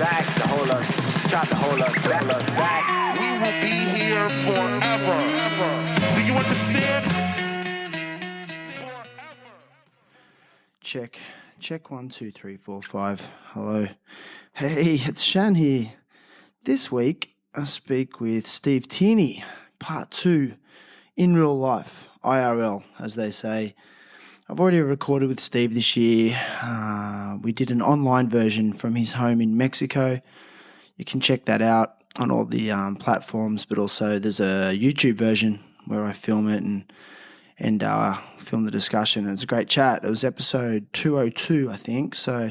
back, to hold us, tried to hold us back. We will be here forever. Do you understand? Forever. Check 1, 2, 3, 4, 5. Hello. Hey, it's Shan here. This week I speak with Steve Tierney, part 2, in real life, IRL, as they say. I've already recorded with Steve this year. We did an online version from his home in Mexico. You can check that out on all the platforms, but also there's a YouTube version where I film it and film the discussion. It was a great chat. It was episode 202, I think, so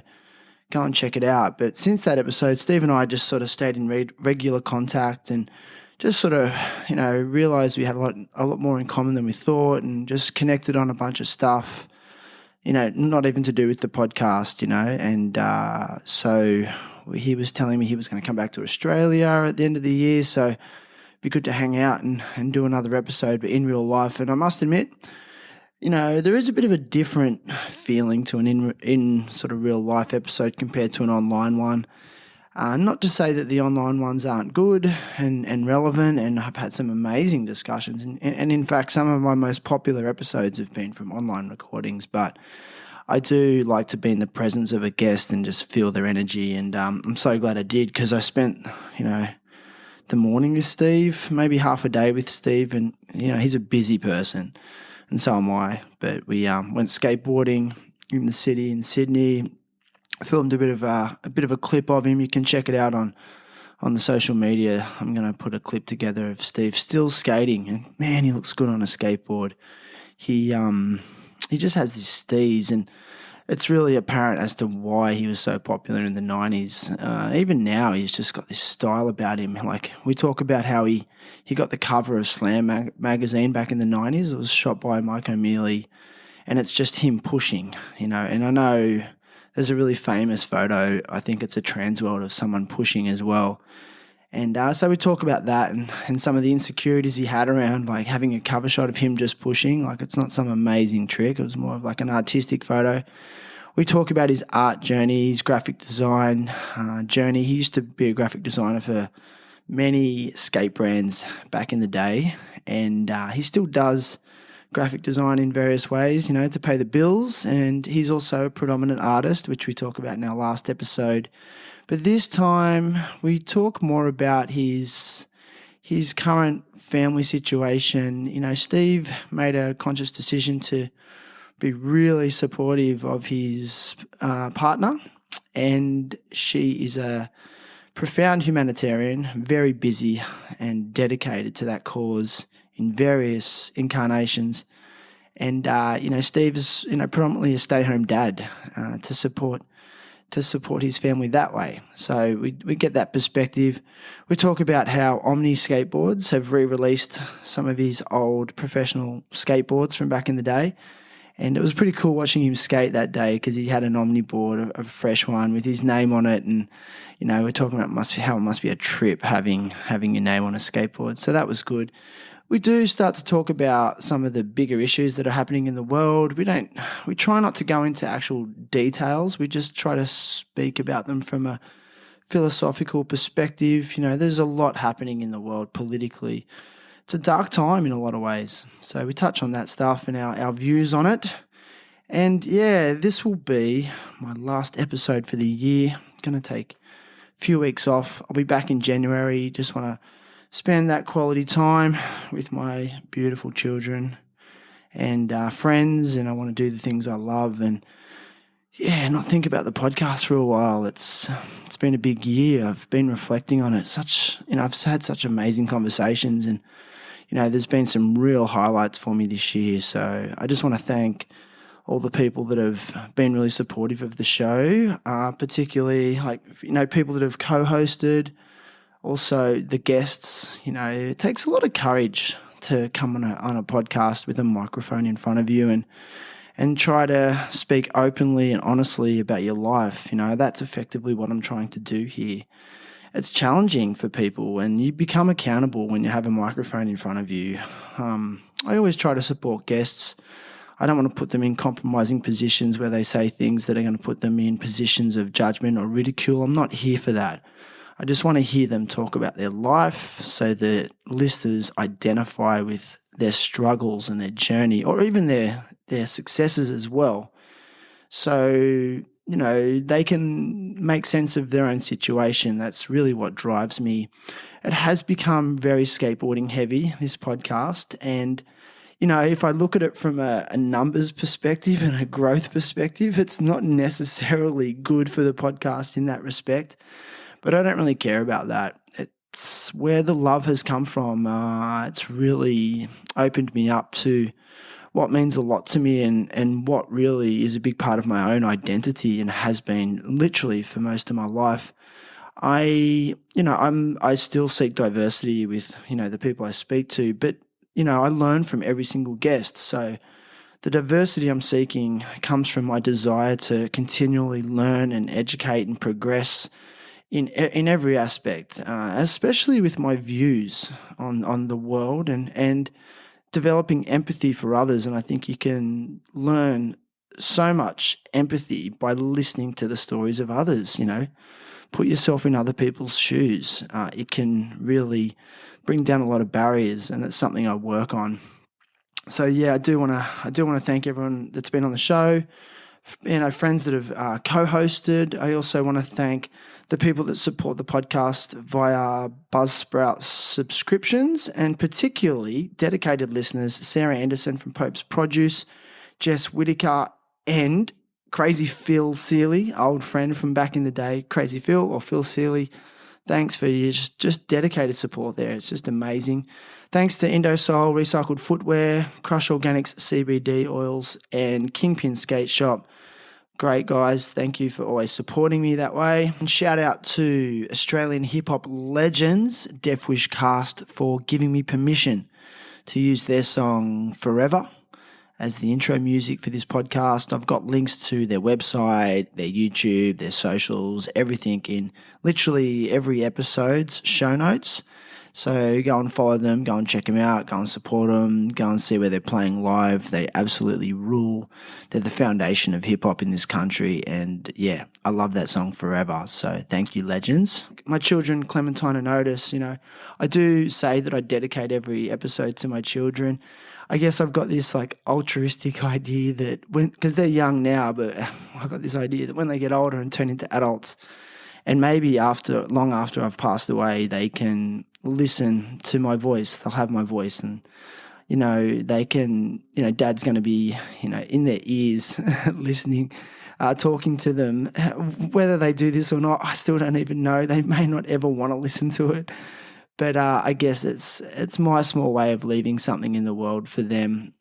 go and check it out. But since that episode, Steve and I just sort of stayed in regular contact and just sort of, realized we had a lot more in common than we thought, and just connected on a bunch of stuff, not even to do with the podcast, and so he was telling me he was going to come back to Australia at the end of the year, so it'd be good to hang out and do another episode, but in real life. And I must admit, there is a bit of a different feeling to an in sort of real life episode compared to an online one. Not to say that the online ones aren't good and relevant, and I've had some amazing discussions. And in fact, some of my most popular episodes have been from online recordings. But I do like to be in the presence of a guest and just feel their energy. And I'm so glad I did, because I spent, the morning with Steve, maybe half a day with Steve. And, he's a busy person, and so am I. But we went skateboarding in the city in Sydney. I filmed a bit of a clip of him. You can check it out on the social media. I'm going to put a clip together of Steve still skating, and man, he looks good on a skateboard. He just has these steez, and it's really apparent as to why he was so popular in the 90s. Even now, he's just got this style about him. Like, we talk about how he got the cover of Slam magazine back in the 90s. It was shot by Mike O'Mealy, and it's just him pushing, and I know there's a really famous photo, I think it's a trans world, of someone pushing as well. And so we talk about that and some of the insecurities he had around, like, having a cover shot of him just pushing. Like, it's not some amazing trick. It was more of like an artistic photo. We talk about his art journey, his graphic design journey. He used to be a graphic designer for many skate brands back in the day. And he still does graphic design in various ways, to pay the bills. And he's also a predominant artist, which we talk about in our last episode. But this time we talk more about his current family situation. Steve made a conscious decision to be really supportive of his partner, and she is a profound humanitarian, very busy and dedicated to that cause in various incarnations. And, Steve is, predominantly a stay-home dad to support his family that way. So we get that perspective. We talk about how Omni skateboards have re-released some of his old professional skateboards from back in the day. And it was pretty cool watching him skate that day, because he had an Omni board, a fresh one with his name on it. And, we're talking about how it must be a trip having your name on a skateboard. So that was good. We do start to talk about some of the bigger issues that are happening in the world. We try not to go into actual details. We just try to speak about them from a philosophical perspective. There's a lot happening in the world politically. It's a dark time in a lot of ways. So we touch on that stuff and our views on it. And yeah, this will be my last episode for the year. I'm going to take a few weeks off. I'll be back in January. Just want to spend that quality time with my beautiful children and friends, and I want to do the things I love, and not think about the podcast for a while. It's been a big year. I've been reflecting on it. I've had such amazing conversations, and there's been some real highlights for me this year. So I just want to thank all the people that have been really supportive of the show, particularly people that have co-hosted. Also, the guests. It takes a lot of courage to come on a podcast with a microphone in front of you and try to speak openly and honestly about your life. That's effectively what I'm trying to do here. It's challenging for people, and you become accountable when you have a microphone in front of you. I always try to support guests. I don't want to put them in compromising positions where they say things that are going to put them in positions of judgment or ridicule. I'm not here for that. I just want to hear them talk about their life so the listeners identify with their struggles and their journey, or even their successes as well. So, they can make sense of their own situation. That's really what drives me. It has become very skateboarding heavy, this podcast. And, if I look at it from a numbers perspective and a growth perspective, it's not necessarily good for the podcast in that respect. But I don't really care about that. It's where the love has come from. It's really opened me up to what means a lot to me and what really is a big part of my own identity and has been literally for most of my life. I still seek diversity with, the people I speak to, but, I learn from every single guest. So the diversity I'm seeking comes from my desire to continually learn and educate and progress in every aspect, especially with my views on the world and developing empathy for others. And I think you can learn so much empathy by listening to the stories of others, Put yourself in other people's shoes. It can really bring down a lot of barriers, and it's something I work on. So yeah, I do want to thank everyone that's been on the show, friends that have co-hosted. I also want to thank the people that support the podcast via Buzzsprout subscriptions, and particularly dedicated listeners, Sarah Anderson from Pope's Produce, Jess Whitaker, and Crazy Phil Seeley, old friend from back in the day. Crazy Phil or Phil Seeley, thanks for your just dedicated support there. It's just amazing. Thanks to Indosol, Recycled Footwear, Crush Organics CBD Oils, and Kingpin Skateshop. Great guys. Thank you for always supporting me that way. And shout out to Australian hip-hop legends, Death Wish Cast, for giving me permission to use their song Forever as the intro music for this podcast. I've got links to their website, their YouTube, their socials, everything in literally every episode's show notes. So go and follow them, go and check them out, go and support them, go and see where they're playing live. They absolutely rule. They're the foundation of hip-hop in this country, and yeah, I love that song Forever. So thank you, legends. My children, Clementine and Otis, I do say that I dedicate every episode to my children. I guess I've got this altruistic idea that because they're young now, but I've got this idea that when they get older and turn into adults, and maybe long after I've passed away, they can listen to my voice. They'll have my voice, and they can. Dad's going to be in their ears, listening, talking to them. Whether they do this or not, I still don't even know. They may not ever want to listen to it. But I guess it's my small way of leaving something in the world for them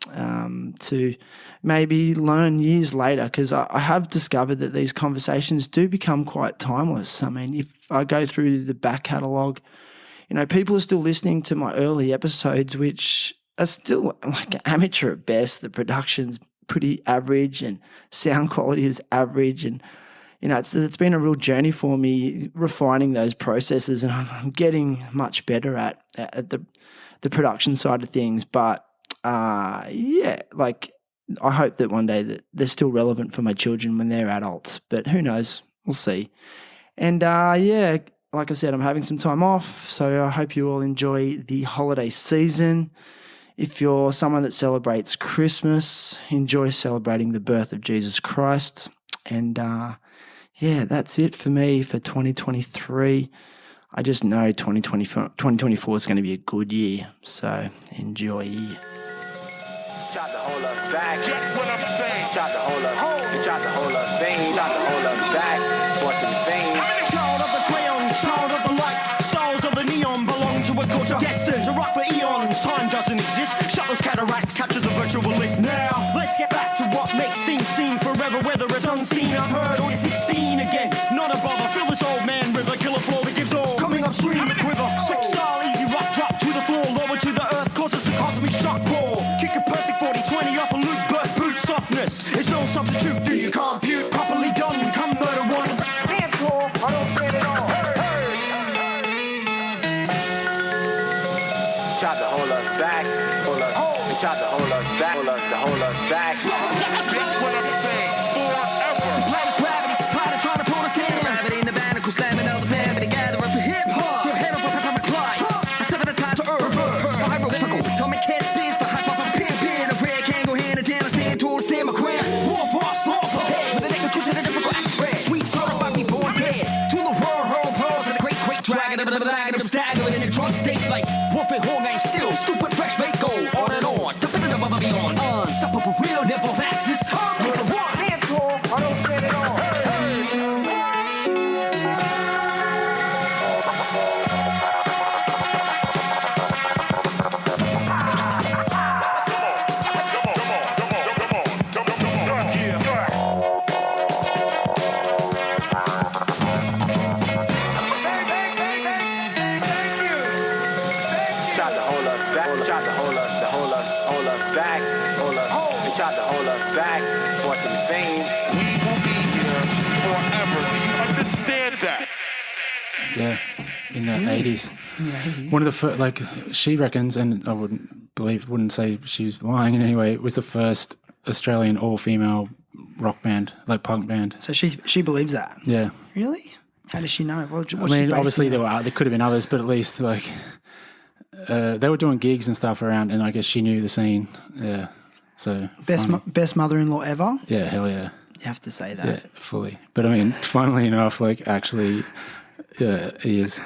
to maybe learn years later, because I have discovered that these conversations do become quite timeless. I mean, if I go through the back catalogue, people are still listening to my early episodes, which are still amateur at best. The production's pretty average and sound quality is average, and it's been a real journey for me refining those processes, and I'm getting much better at the production side of things. But I hope that one day that they're still relevant for my children when they're adults. But who knows? We'll see. And like I said, I'm having some time off, so I hope you all enjoy the holiday season. If you're someone that celebrates Christmas, enjoy celebrating the birth of Jesus Christ. And that's it for me for 2023. I just know 2024 is going to be a good year, so enjoy. Tried to hold us back. Get what I'm saying. Tried to hold us. They tried to hold us vain. Tried to hold us back. What's in vain? Child of the crayon, child of the light, stars of the neon belong to a culture destined to rock for eons. Time doesn't exist. Shut those cataracts, capture the virtualist. Now let's get back to what makes things seem forever, whether it's unseen, unheard, or it's 16 again. Not a bother. Fill this old man river, killer floor that gives all. Coming upstream, a quiver. Sex style, easy rock, drop to the floor, lower to the earth, causes a cosmic shock pour. Kick a perfect 40-20 off a loop, but boot softness is no substitute. Do you compute properly done? Come murder one. Stand tall. I don't stand at all. Tried to hold us back. Hold us. tried to hold us back, to hold us back. That's what I'm saying. Forever. Planet's gravity's tired of trying to pull us down. Gravity in the banicle, slamming all the family together for hip hop. Your head over from a clock. I sever the ties to earth. Hieroglyphical. Atomic head spins for high pop. Pin. A red can go hand in hand. I stand tall to stand my ground. War for small prepared. With an execution of difficult acts spread. Sweet sort of me born dead. To the world, hurl pearls and the great dragon of the dragon of staggering in a drunk state like warfare whole game still. Stupid fresh make go on and on. Jumping in the bubble beyond. Unstoppable real never axis. You're the one. Stand tall. I don't stand at all. Tried to hold us back, tried to hold us back, they tried to hold us back for some fame. We will be here forever. Do you understand that? Yeah, in the 80s. One of the first, like, she reckons, and I wouldn't say she was lying in any way, it was the first Australian all-female rock band, like punk band. So she believes that. Yeah. Really? How does she know? What's I mean, she obviously basing there could have been others, but at least, like, they were doing gigs and stuff around, and I guess she knew the scene. Yeah. So best mother-in-law ever? yeah, hell yeah. You have to say that. Yeah, fully. But I mean, funnily enough, like, actually, yeah, he is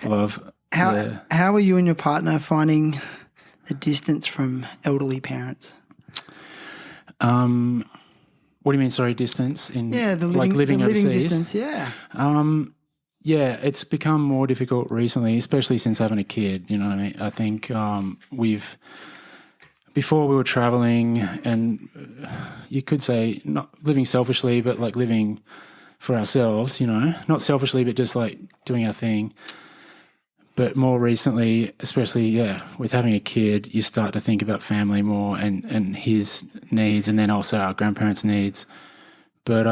love. Yeah. How are you and your partner finding the distance from elderly parents? What do you mean? Sorry, distance in Yeah, the living, like living the living overseas. distance. Yeah. Yeah, it's become more difficult recently, especially since having a kid. You know what I mean? I think before we were traveling, and you could say not living selfishly, but like living for ourselves. You know, not selfishly, but just like doing our thing. But more recently, especially, with having a kid, you start to think about family more and his needs, and then also our grandparents' needs. But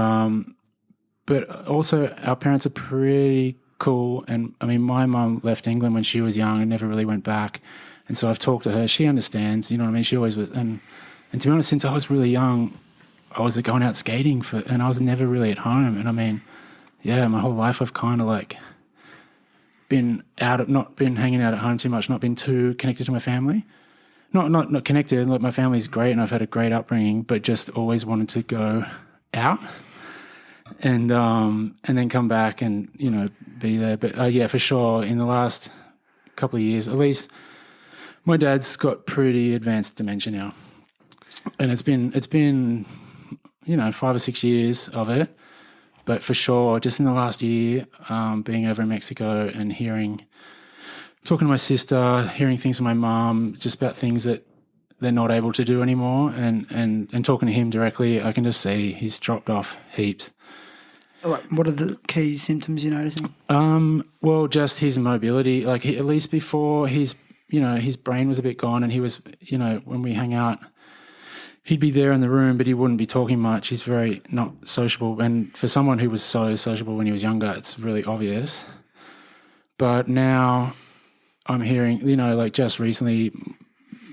also our parents are pretty cool. And I mean, my mum left England when she was young and never really went back. And so I've talked to her. She understands, you know what I mean? She always was. And to be honest, since I was really young, I was going out skating and I was never really at home. And I mean, my whole life I've kind of like not been hanging out at home too much, not been too connected to my family. Not connected. Like, my family's great and I've had a great upbringing, but just always wanted to go out and then come back and, you know, be there. But for sure, in the last couple of years, at least, my dad's got pretty advanced dementia now, and it's been 5 or 6 years of it. But for sure, just in the last year, being over in Mexico and talking to my sister, hearing things from my mum, just about things that they're not able to do anymore, and talking to him directly, I can just see he's dropped off heaps. Like, what are the key symptoms you're noticing? Well, just his mobility. Like, at least before, his brain was a bit gone, and he was, when we hang out, he'd be there in the room, but he wouldn't be talking much. He's very not sociable. And for someone who was so sociable when he was younger, it's really obvious. But now I'm hearing, like, just recently,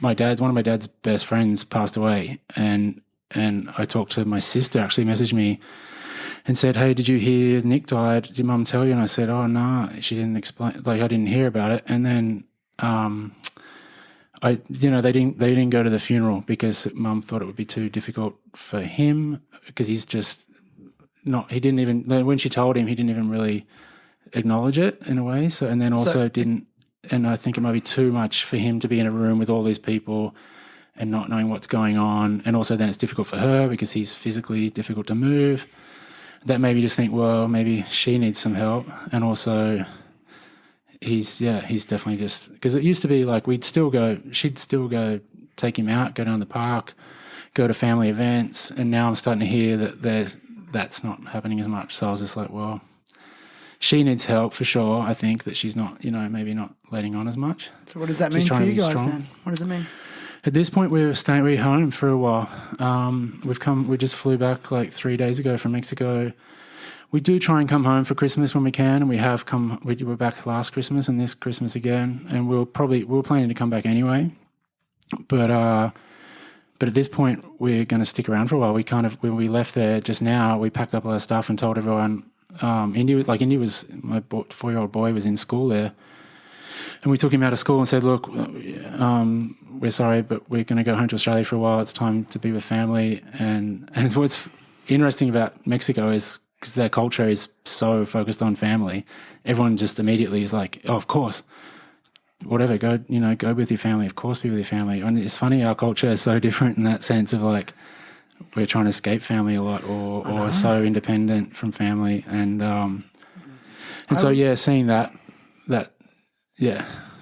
one of my dad's best friends passed away. And I talked to my sister, actually messaged me and said, "Hey, did you hear Nick died? Did your mum tell you?" And I said, "Oh, no, she didn't explain. Like, I didn't hear about it." And then, they didn't go to the funeral because Mum thought it would be too difficult for him, because he's just not. He didn't even, when she told him, he didn't even really acknowledge it in a way. So, and then also didn't. And I think it might be too much for him to be in a room with all these people and not knowing what's going on. And also then it's difficult for her because he's physically difficult to move. That made me just think, well, maybe she needs some help. And also he's definitely just, because it used to be like she'd still go take him out, go down the park, go to family events. And now I'm starting to hear that that's not happening as much. So I was just like, well, she needs help for sure. I think that she's not, maybe not letting on as much. So what does that mean for you guys then? What does it mean? At this point, we're home for a while. We just flew back like 3 days ago from Mexico. We do try and come home for Christmas when we can, and we have come. We were back last Christmas and this Christmas again, and we were planning to come back anyway. But at this point, we're going to stick around for a while. When we left there just now, we packed up all our stuff and told everyone. Indy was my 4-year-old boy was in school there, and we took him out of school and said, "Look, we're sorry, but we're going to go home to Australia for a while. It's time to be with family." And what's interesting about Mexico is because their culture is so focused on family, everyone just immediately is like, "Oh, of course." Whatever, go with your family. Of course, be with your family. And it's funny, our culture is so different in that sense of like we're trying to escape family a lot, or so independent from family, and so seeing that,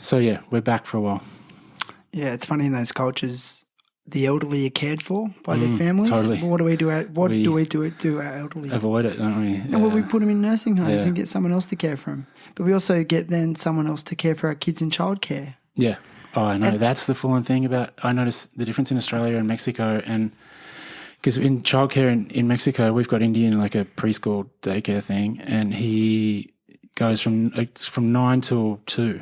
so we're back for a while. Yeah, it's funny in those cultures, the elderly are cared for by their families. Totally. What do we do? Do our elderly? Avoid it, don't we? No, well, we put them in nursing homes and get someone else to care for them. But we also get then someone else to care for our kids in childcare. Yeah. Oh, I know. That's the full-on thing I noticed the difference in Australia and Mexico, and because in childcare in Mexico, we've got Indian, like a preschool daycare thing, and he goes from 9 till 2.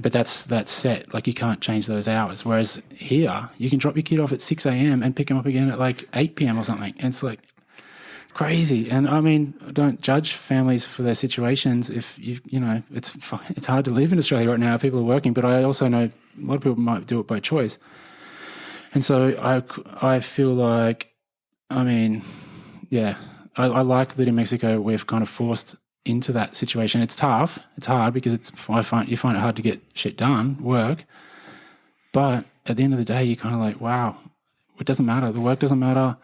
But that's set. Like, you can't change those hours. Whereas here, you can drop your kid off at 6 a.m. and pick him up again at like 8 p.m. or something. And it's like crazy. And I mean, don't judge families for their situations. If it's hard to live in Australia right now. People are working, but I also know a lot of people might do it by choice. And so I feel like, I mean, I like that in Mexico we've kind of forced into that situation. It's tough. It's hard because you find it hard to get shit done, work. But at the end of the day, you're kind of like, wow, it doesn't matter. The work doesn't matter.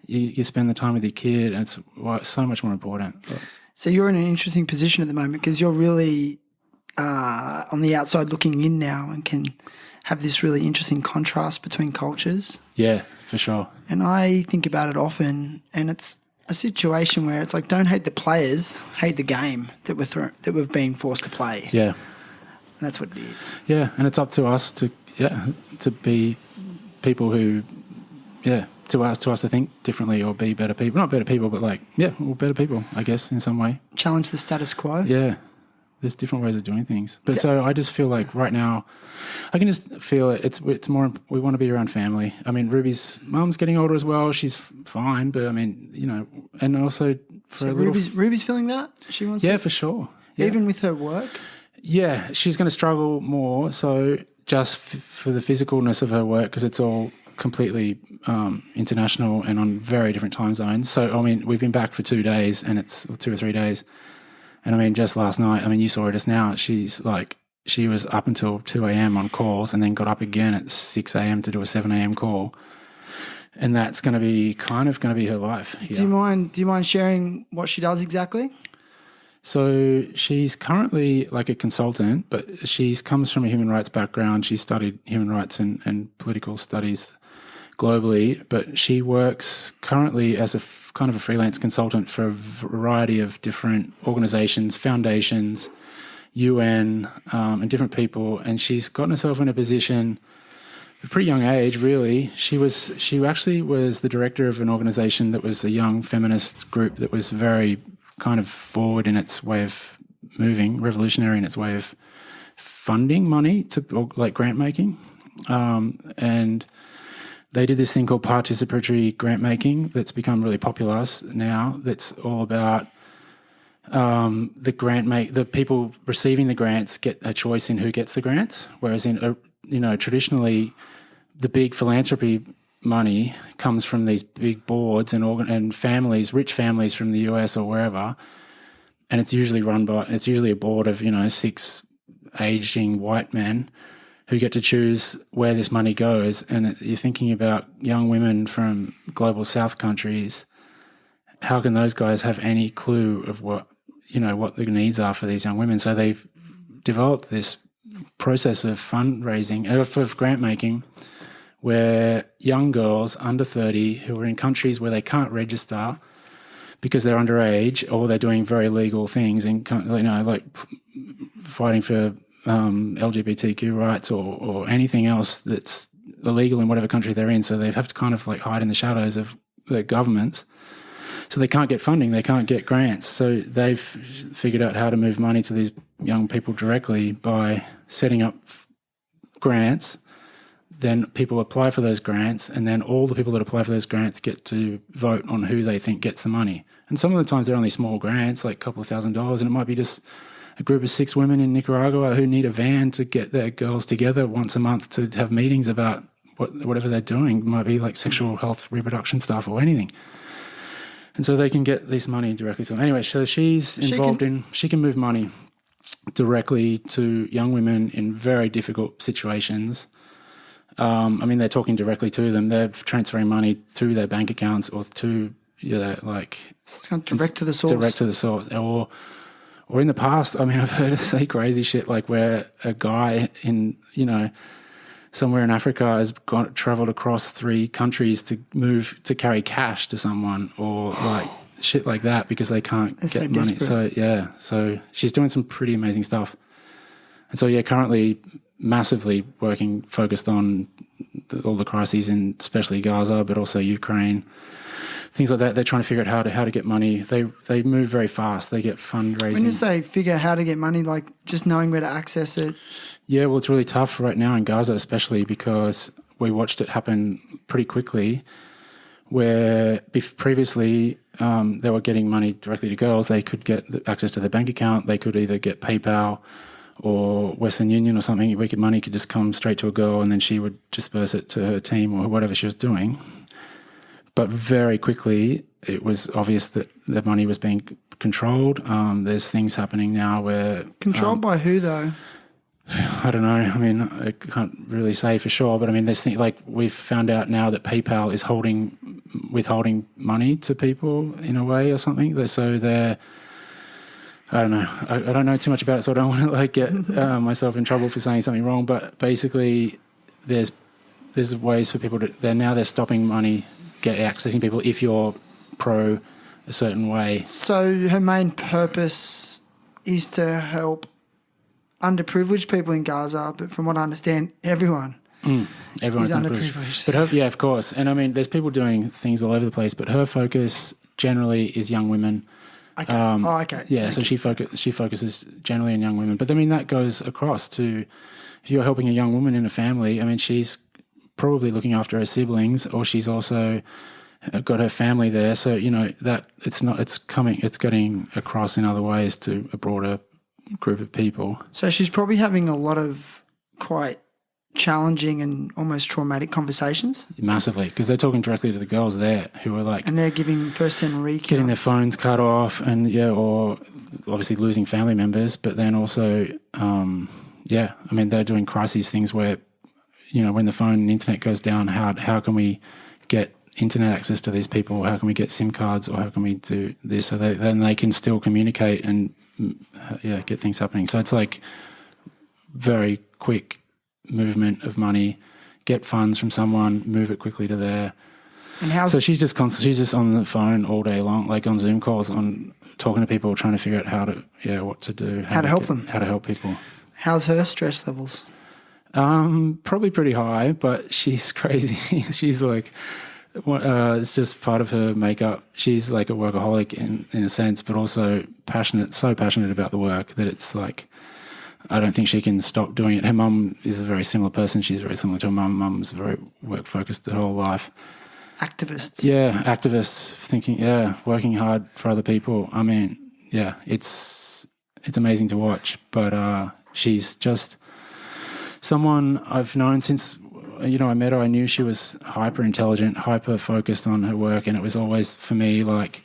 You spend the time with your kid, and it's so much more important. So you're in an interesting position at the moment because you're really on the outside looking in now and can have this really interesting contrast between cultures. Yeah, for sure. And I think about it often, and it's a situation where it's like, don't hate the players, hate the game that we've been forced to play. Yeah. And that's what it is. Yeah, and it's up to us to be people who, to us to think differently or be better people. Not better people, but we're better people, I guess, in some way. Challenge the status quo. Yeah. There's different ways of doing things. But so I just feel like right now, I can just feel it. It's more, we want to be around family. I mean, Ruby's mum's getting older as well. She's fine, but I mean, and also for Ruby's feeling that? She wants for sure. Yeah. Even with her work? Yeah, she's going to struggle more. So just for the physicalness of her work, because it's all completely international and on very different time zones. So, I mean, we've been back for 2 days and it's 2 or 3 days. And I mean, just last night, I mean, you saw her just now. She was up until 2 a.m. on calls and then got up again at 6 a.m. to do a 7 a.m. call. And that's going to be her life. Yeah. Do you mind sharing what she does exactly? So she's currently like a consultant, but she comes from a human rights background. She studied human rights and political studies globally, but she works currently as a kind of a freelance consultant for a variety of different organizations, foundations, UN, and different people. And she's gotten herself in a position at a pretty young age, really. She actually was the director of an organization that was a young feminist group that was very kind of forward in its way of moving, revolutionary in its way of funding money or like grant making. And they did this thing called participatory grant making that's become really popular now. That's all about the people receiving the grants get a choice in who gets the grants, whereas traditionally the big philanthropy money comes from these big boards and families, rich families from the US or wherever, and it's usually a board of 6 aging white men who get to choose where this money goes. And you're thinking about young women from global south countries. How can those guys have any clue of what the needs are for these young women? So they've developed this process of fundraising, of grant making, where young girls under 30 who are in countries where they can't register because they're underage or they're doing very legal things and like fighting for LGBTQ rights or anything else that's illegal in whatever country they're in. So they have to kind of like hide in the shadows of their governments. So they can't get funding, they can't get grants. So they've figured out how to move money to these young people directly by setting up grants then people apply for those grants, and then all the people that apply for those grants get to vote on who they think gets the money. And some of the times they're only small grants, like a couple of $1,000s, and it might be just a group of 6 women in Nicaragua who need a van to get their girls together once a month to have meetings about whatever they're doing. It might be like sexual health, reproduction stuff, or anything. And so they can get this money directly to them. Anyway, so she's involved she can move money directly to young women in very difficult situations. I mean, they're talking directly to them. They're transferring money to their bank accounts or to, like... It's kind of direct to the source. Direct to the source. Or in the past, I mean, I've heard her say crazy shit like where a guy in, somewhere in Africa has travelled across 3 countries to carry cash to someone, or like shit like that, because they can't get money. Desperate. So she's doing some pretty amazing stuff. And so currently massively focused on all the crises in especially Gaza, but also Ukraine, things like that. They're trying to figure out how to get money. They move very fast. They get fundraising. When you say figure out how to get money, like just knowing where to access it. Yeah, well, it's really tough right now in Gaza, especially because we watched it happen pretty quickly, where previously they were getting money directly to girls. They could get access to their bank account. They could either get PayPal or Western Union or something. Money could just come straight to a girl, and then she would disperse it to her team or whatever she was doing. But very quickly, it was obvious that the money was being controlled. There's things happening now where... Controlled by who, though? I don't know. I mean, I can't really say for sure, but I mean, there's things like we've found out now that PayPal is withholding money to people in a way or something. So they're... I don't know. I don't know too much about it, so I don't want to get myself in trouble for saying something wrong. But basically, there's ways for people to... They're stopping money accessing people if you're pro a certain way. So her main purpose is to help underprivileged people in Gaza, but from what I understand, everyone everyone's is underprivileged. But yeah, of course. And I mean, there's people doing things all over the place, but her focus generally is young women. Okay. Okay. Yeah, so she focuses generally on young women. But I mean, that goes across to if you're helping a young woman in a family. I mean, she's probably looking after her siblings, or she's also got her family there. So that it's getting across in other ways to a broader group of people. So she's probably having a lot of quite challenging and almost traumatic conversations. Massively, because they're talking directly to the girls there who are like... And they're giving first-hand recounts. Getting their phones cut off and, or obviously losing family members, but then also, I mean, they're doing crises things where, when the phone and internet goes down, how can we get internet access to these people? How can we get SIM cards, or how can we do this so then they can still communicate and, get things happening. So it's like very quick movement of money, get funds from someone, move it quickly to there. And so she's just on the phone all day long, like on Zoom calls, on talking to people, trying to figure out what to do, how to help them, how to help people. How's her stress levels? Probably pretty high, but she's crazy. She's like, it's just part of her makeup. She's like a workaholic in a sense, but also so passionate about the work that it's like, I don't think she can stop doing it. Her mum is a very similar person. She's very similar to her mum. Mum's very work-focused her whole life. Activists. Yeah, activists thinking, working hard for other people. I mean, it's amazing to watch. But she's just someone I've known since, I met her. I knew she was hyper-intelligent, hyper-focused on her work, and it was always, for me, like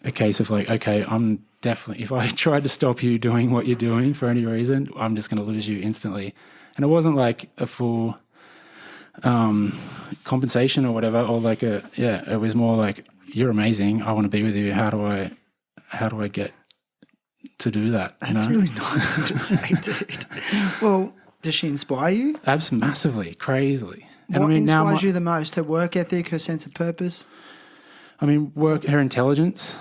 a case of like, okay, I'm definitely, if I tried to stop you doing what you're doing for any reason, I'm just going to lose you instantly. And it wasn't like a full compensation or whatever, or like it was more like, you're amazing, I want to be with you. How do I get to do that? That's really nice to say, dude. Well, does she inspire you? Absolutely, massively, crazily. What inspires you the most? Her work ethic, her sense of purpose? I mean, her intelligence.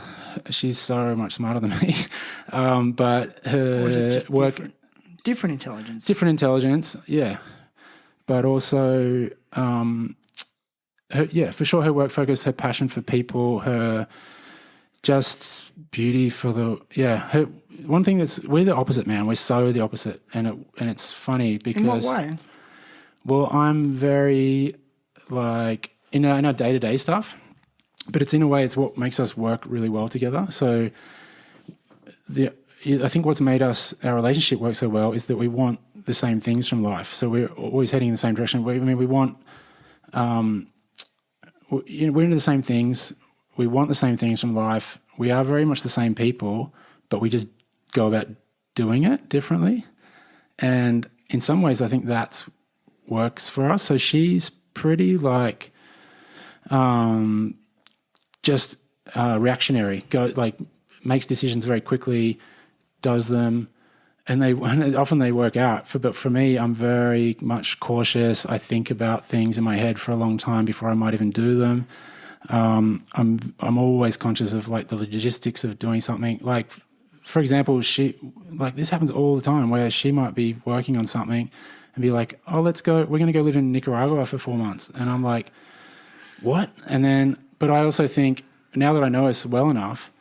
She's so much smarter than me. But her work... Different intelligence? Different intelligence, yeah. But also, for sure, her work focus, her passion for people, her just beauty for her, one thing we're the opposite, man. We're so the opposite. And it's funny because... In what way? Well, I'm very like in our day-to-day stuff, but it's in a way it's what makes us work really well together. So I think what's made our relationship work so well is that we want the same things from life. So we're always heading in the same direction. We want, we're into the same things. We want the same things from life. We are very much the same people, but we just go about doing it differently. And in some ways, I think that works for us. So she's pretty like just reactionary. Makes decisions very quickly, does them, and often they work out. But for me, I'm very much cautious. I think about things in my head for a long time before I might even do them. I'm always conscious of like the logistics of doing something. Like, for example, this happens all the time where she might be working on something and be like, "Oh, let's go. We're going to go live in Nicaragua for 4 months," and I'm like, "What?" But I also think now that I know us well enough,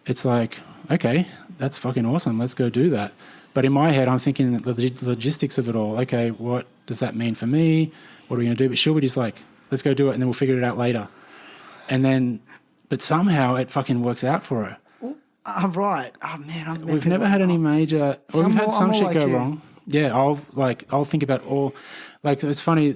it's like, okay, that's fucking awesome. Let's go do that. But in my head, I'm thinking the logistics of it all. Okay, what does that mean for me? What are we going to do? But she'll be just like, let's go do it, and then we'll figure it out later. But somehow it fucking works out for her. Right. Oh, man. We've never had any major... we've had some shit go wrong. Yeah, I'll think about all... Like, it's funny,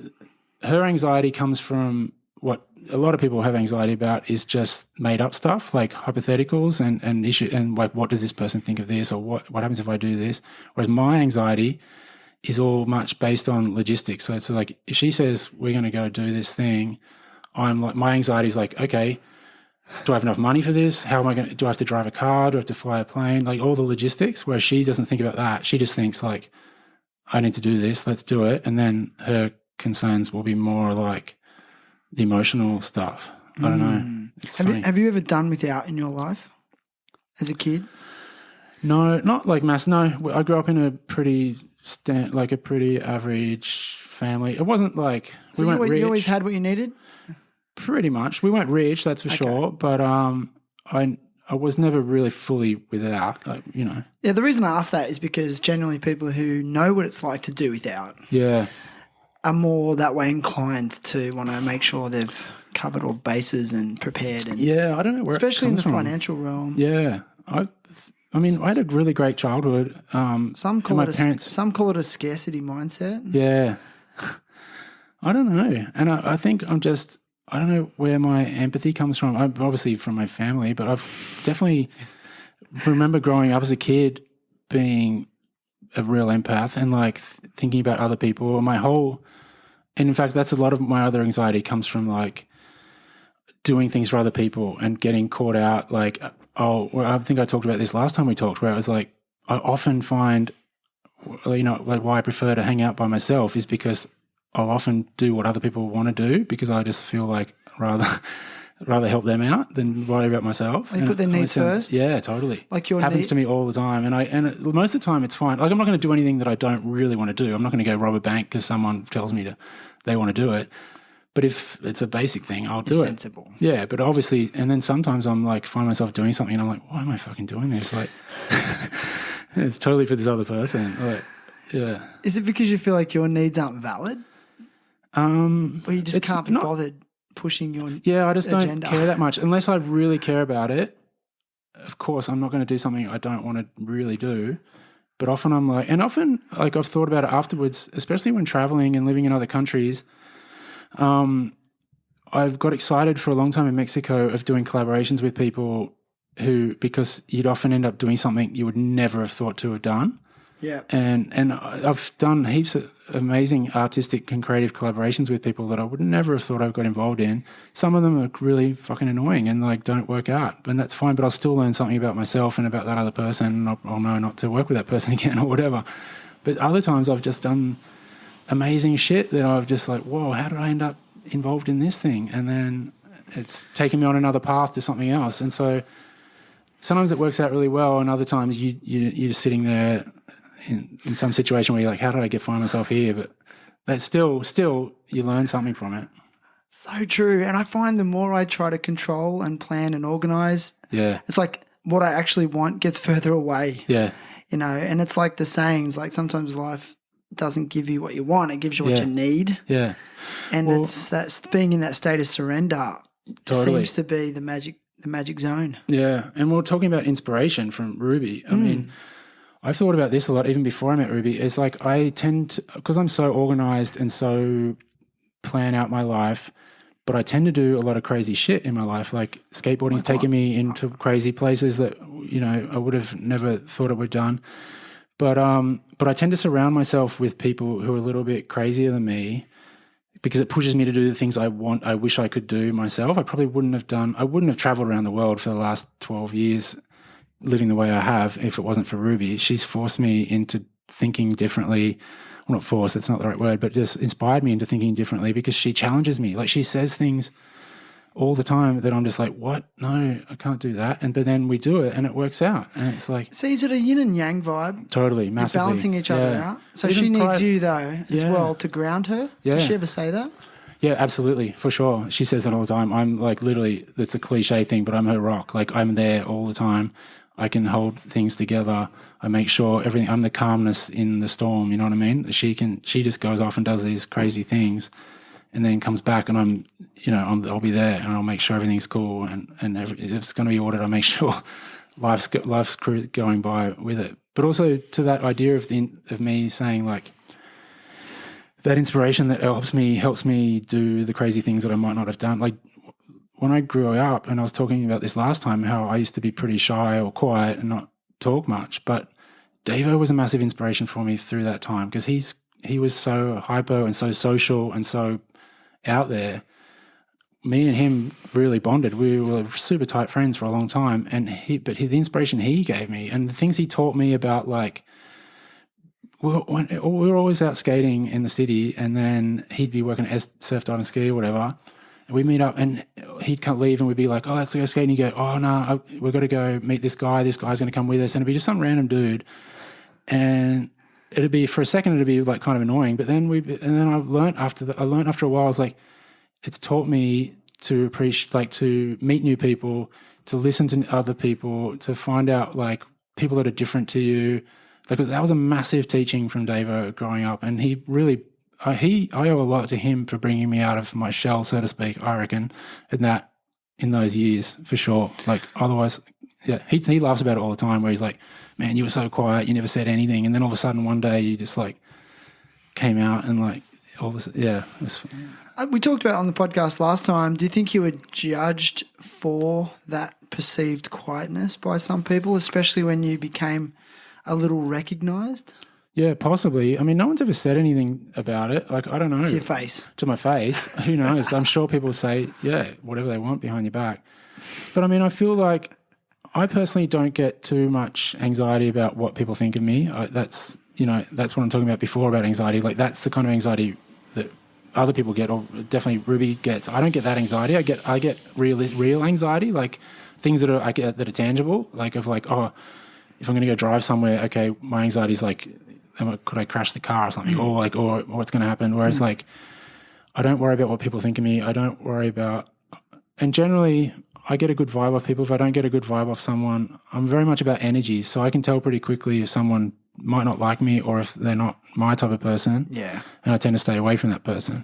her anxiety comes from what a lot of people have anxiety about is just made up stuff, like hypotheticals and issue, and like, what does this person think of this, or what happens if I do this? Whereas my anxiety is all much based on logistics. So it's like, if she says we're going to go do this thing, I'm like, my anxiety is like, okay, do I have enough money for this? How am I going to, do I have to drive a car? Do I have to fly a plane? Like all the logistics, whereas she doesn't think about that. She just thinks like, I need to do this, let's do it. And then her concerns will be more like the emotional stuff. I don't know. It's Have you ever done without in your life as a kid? No, not like mass. No, I grew up in a pretty average family. It wasn't like so we weren't rich. You always had what you needed? Pretty much. We weren't rich, that's for sure. But I was never really fully without, like, you know. Yeah, the reason I ask that is because generally people who know what it's like to do without are more that way inclined to want to make sure they've covered all bases and prepared. And I don't know where especially it comes in the from. Financial realm. Yeah. I mean, I had a really great childhood. Some call it a scarcity mindset. Yeah. I don't know. And I think I don't know where my empathy comes from. Obviously from my family, but I've definitely remember growing up as a kid being a real empath and like thinking about other people. And in fact, that's a lot of my other anxiety comes from like doing things for other people and getting caught out. Like, I think I talked about this last time we talked, where I was like, I often find, you know, like why I prefer to hang out by myself is because I'll often do what other people want to do because I just feel like rather help them out than worry about myself. You put their needs first? Yeah, totally. Like your happens to me all the time. And most of the time it's fine. Like I'm not going to do anything that I don't really want to do. I'm not going to go rob a bank because someone tells me they want to do it. But if it's a basic thing, I'll do it. Sensible. Yeah, but obviously, and then sometimes I'm like, find myself doing something and I'm like, why am I fucking doing this? Like, it's totally for this other person. Like, yeah. Is it because you feel like your needs aren't valid? Or you just can't be bothered pushing your I just agenda. don't care that much. Unless I really care about it, of course, I'm not going to do something I don't want to really do. But often I'm like, and often like I've thought about it afterwards, especially when traveling and living in other countries. I've got excited for a long time in Mexico of doing collaborations with people because you'd often end up doing something you would never have thought to have done. Yeah. And I've done heaps of amazing artistic and creative collaborations with people that I would never have thought I got involved in. Some of them are really fucking annoying and like don't work out, and that's fine, but I'll still learn something about myself and about that other person, and I'll know not to work with that person again or whatever. But other times I've just done amazing shit that I've just like, whoa, how did I end up involved in this thing? And then it's taken me on another path to something else. And so sometimes it works out really well, and other times you're just sitting there in some situation where you're like, how did I find myself here? But that's still you learn something from it. So true. And I find the more I try to control and plan and organize, it's like what I actually want gets further away. Yeah. You know, and it's like the sayings, like sometimes life doesn't give you what you want. It gives you what you need. Yeah. And that's being in that state of surrender seems to be the magic zone. Yeah. And we're talking about inspiration from Ruby. I mean, I've thought about this a lot even before I met Ruby. It's like I tend to, because I'm so organized and so plan out my life, but I tend to do a lot of crazy shit in my life. Like skateboarding's taken me into crazy places that, you know, I would have never thought it would have done. But I tend to surround myself with people who are a little bit crazier than me because it pushes me to do the things I wish I could do myself. I wouldn't have traveled around the world for the last 12 years living the way I have if it wasn't for Ruby. She's forced me into thinking differently. Well, not forced, that's not the right word, but just inspired me into thinking differently because she challenges me. Like she says things all the time that I'm just like, what? No, I can't do that. But then we do it and it works out. And it's like... So is it a yin and yang vibe? Totally, massively. You're balancing each other out. So she needs you though as well to ground her? Yeah. Does she ever say that? Yeah, absolutely, for sure. She says that all the time. I'm like literally, it's a cliche thing, but I'm her rock. Like I'm there all the time. I can hold things together. I make sure everything, I'm the calmness in the storm, you know what I mean? She just goes off and does these crazy things and then comes back and I'll be there and I'll make sure everything's cool and if it's going to be ordered, I'll make sure life's going by with it. But also to that idea of me saying like, that inspiration that helps me do the crazy things that I might not have done. Like when I grew up, and I was talking about this last time, how I used to be pretty shy or quiet and not talk much, but Davo was a massive inspiration for me through that time because he was so hyper and so social and so out there. Me and him really bonded. We were super tight friends for a long time, but the inspiration he gave me and the things he taught me about, like, we were always out skating in the city, and then he'd be working at surf, dive and ski or whatever. We'd meet up and he'd come leave and we'd be like, oh, let's go skate. And he'd go, oh, no, we've got to go meet this guy. This guy's going to come with us. And it'd be just some random dude. And it'd be, for a second, it'd be like kind of annoying. But then I learned after a while, I was like, it's taught me to appreciate, like to meet new people, to listen to other people, to find out like people that are different to you. Because that was a massive teaching from Davo growing up. And he really, I owe a lot to him for bringing me out of my shell, so to speak, I reckon, in those years, for sure. Like, otherwise, yeah, he laughs about it all the time where he's like, man, you were so quiet, you never said anything. And then all of a sudden one day you just like came out and like, all of a sudden, yeah. We talked about it on the podcast last time. Do you think you were judged for that perceived quietness by some people, especially when you became a little recognised? Yeah, possibly. I mean, no one's ever said anything about it. Like, I don't know. To your face. To my face. Who knows? I'm sure people say, yeah, whatever they want behind your back. But I mean, I feel like I personally don't get too much anxiety about what people think of me. That's what I'm talking about before about anxiety. Like, that's the kind of anxiety that other people get, or definitely Ruby gets. I don't get that anxiety. I get real anxiety, like things that are tangible, like of like, oh, if I'm going to go drive somewhere, okay, my anxiety is like, could I crash the car or something, or what's going to happen? Whereas like, I don't worry about what people think of me. I don't worry about, and generally I get a good vibe off people. If I don't get a good vibe off someone, I'm very much about energy. So I can tell pretty quickly if someone might not like me or if they're not my type of person. Yeah. And I tend to stay away from that person.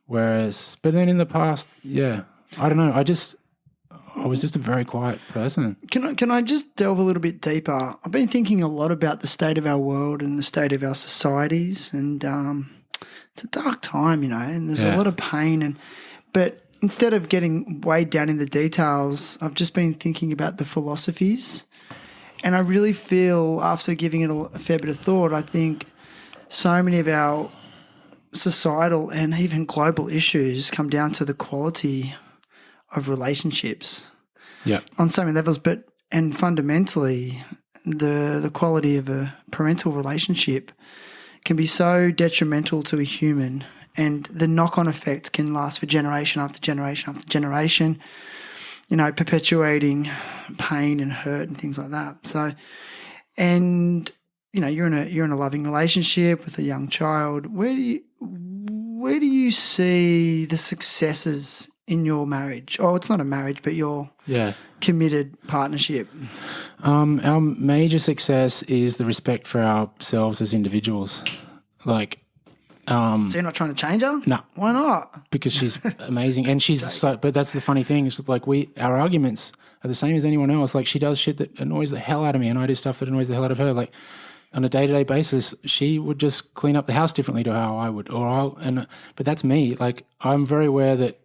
Whereas, but then in the past, yeah, I don't know. I was just a very quiet person. Can I just delve a little bit deeper? I've been thinking a lot about the state of our world and the state of our societies, and it's a dark time, and there's a lot of pain. But instead of getting weighed down in the details, I've just been thinking about the philosophies, and I really feel, after giving it a fair bit of thought, I think so many of our societal and even global issues come down to the quality of relationships, on so many levels, and fundamentally, the quality of a parental relationship can be so detrimental to a human, and the knock-on effect can last for generation after generation after generation, perpetuating pain and hurt and things like that. So, and you're in a loving relationship with a young child. Where do you see the successes in your marriage? Oh, it's not a marriage, but your committed partnership. Our major success is the respect for ourselves as individuals. Like, So you're not trying to change her? No. Why not? because she's amazing, and she's so. But that's the funny thing is like our arguments are the same as anyone else. Like she does shit that annoys the hell out of me, and I do stuff that annoys the hell out of her. Like on a day-to-day basis, she would just clean up the house differently to how I would, but that's me. Like I'm very aware that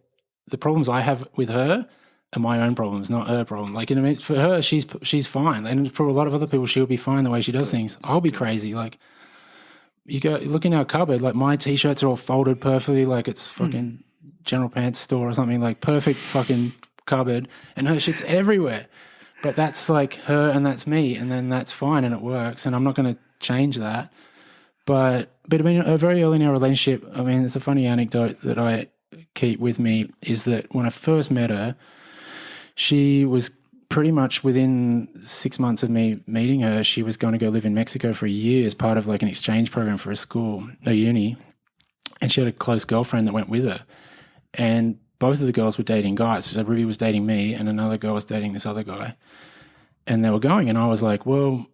the problems I have with her are my own problems, not her problem. Like, for her, she's fine, and for a lot of other people, she'll be fine the way she does things. I'll be crazy. Like, you go look in our cupboard. Like my t-shirts are all folded perfectly, like it's fucking General Pants store or something. Like perfect fucking cupboard, and her shit's everywhere. But that's like her, and that's me, and then that's fine, and it works, and I'm not going to change that. But I mean, very early in our relationship, I mean, it's a funny anecdote that I keep with me is that when I first met her, she was pretty much within 6 months of me meeting her, she was going to go live in Mexico for a year as part of like an exchange program for a uni. And she had a close girlfriend that went with her. And both of the girls were dating guys. So Ruby was dating me and another girl was dating this other guy. And they were going. And I was like, well,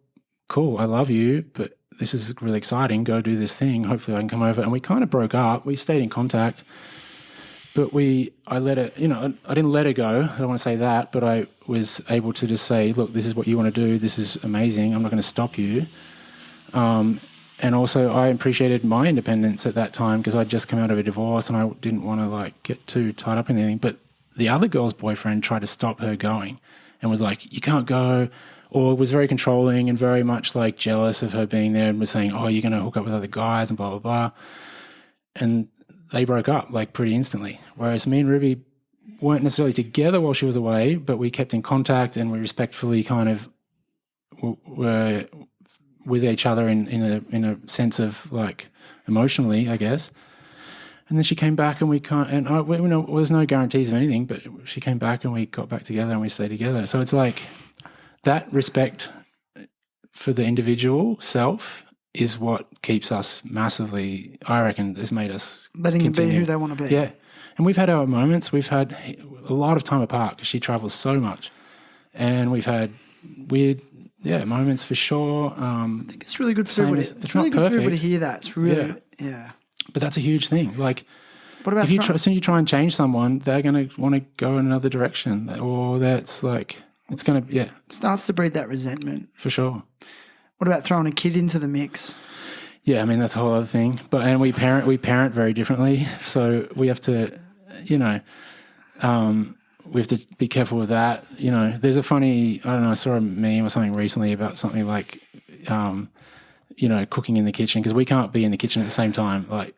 cool, I love you, but this is really exciting. Go do this thing. Hopefully I can come over. And we kind of broke up. We stayed in contact. But I let her, I didn't let her go. I don't want to say that, but I was able to just say, look, this is what you want to do. This is amazing. I'm not going to stop you. And also I appreciated my independence at that time because I'd just come out of a divorce and I didn't want to like get too tied up in anything. But the other girl's boyfriend tried to stop her going and was like, you can't go, or was very controlling and very much like jealous of her being there and was saying, oh, you're going to hook up with other guys and blah, blah, blah. And they broke up like pretty instantly. Whereas me and Ruby weren't necessarily together while she was away, but we kept in contact and we respectfully kind of were with each other in a sense of like emotionally, I guess. And then she came back and there was no guarantees of anything, but she came back and we got back together and we stayed together. So it's like that respect for the individual self is what keeps us massively, I reckon, has made us letting them continue. be who they want to be. Yeah. And we've had our moments. We've had a lot of time apart because she travels so much. And we've had weird, moments for sure. I think it's really good for everybody. It's really good for everybody to hear that. It's really, yeah. But that's a huge thing. Like, what about as soon as you try and change someone, they're going to want to go in another direction. Or that's like, it's going to, It starts to breed that resentment. For sure. What about throwing a kid into the mix? Yeah, I mean, that's a whole other thing. And we parent very differently. So we have to, we have to be careful with that. There's a funny, I don't know, I saw a meme or something recently about something like, cooking in the kitchen, because we can't be in the kitchen at the same time. Like,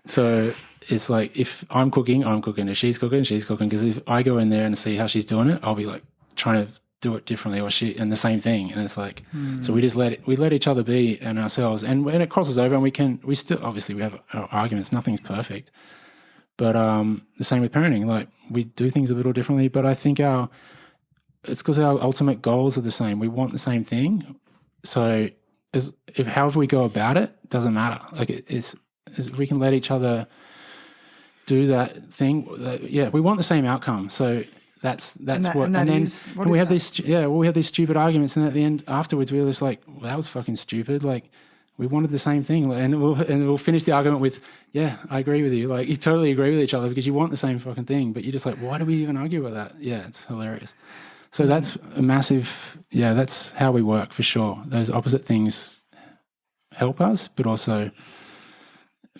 so it's like if I'm cooking. If she's cooking, she's cooking. Because if I go in there and see how she's doing it, I'll be like trying to do it differently, and the same thing. And it's like, so we just let each other be and ourselves. And when it crosses over, and we still, obviously we have our arguments, nothing's perfect. But the same with parenting, like we do things a little differently, but I think it's because our ultimate goals are the same. We want the same thing. So however we go about it, doesn't matter. Like we can let each other do that thing. We want the same outcome. So that's we have these stupid arguments, and at the end afterwards we're just like, well, that was fucking stupid. Like we wanted the same thing, and we'll finish the argument with, yeah, I agree with you. Like you totally agree with each other because you want the same fucking thing, but you're just like, why do we even argue about that? Yeah, it's hilarious. So that's a massive, that's how we work for sure. Those opposite things help us, but also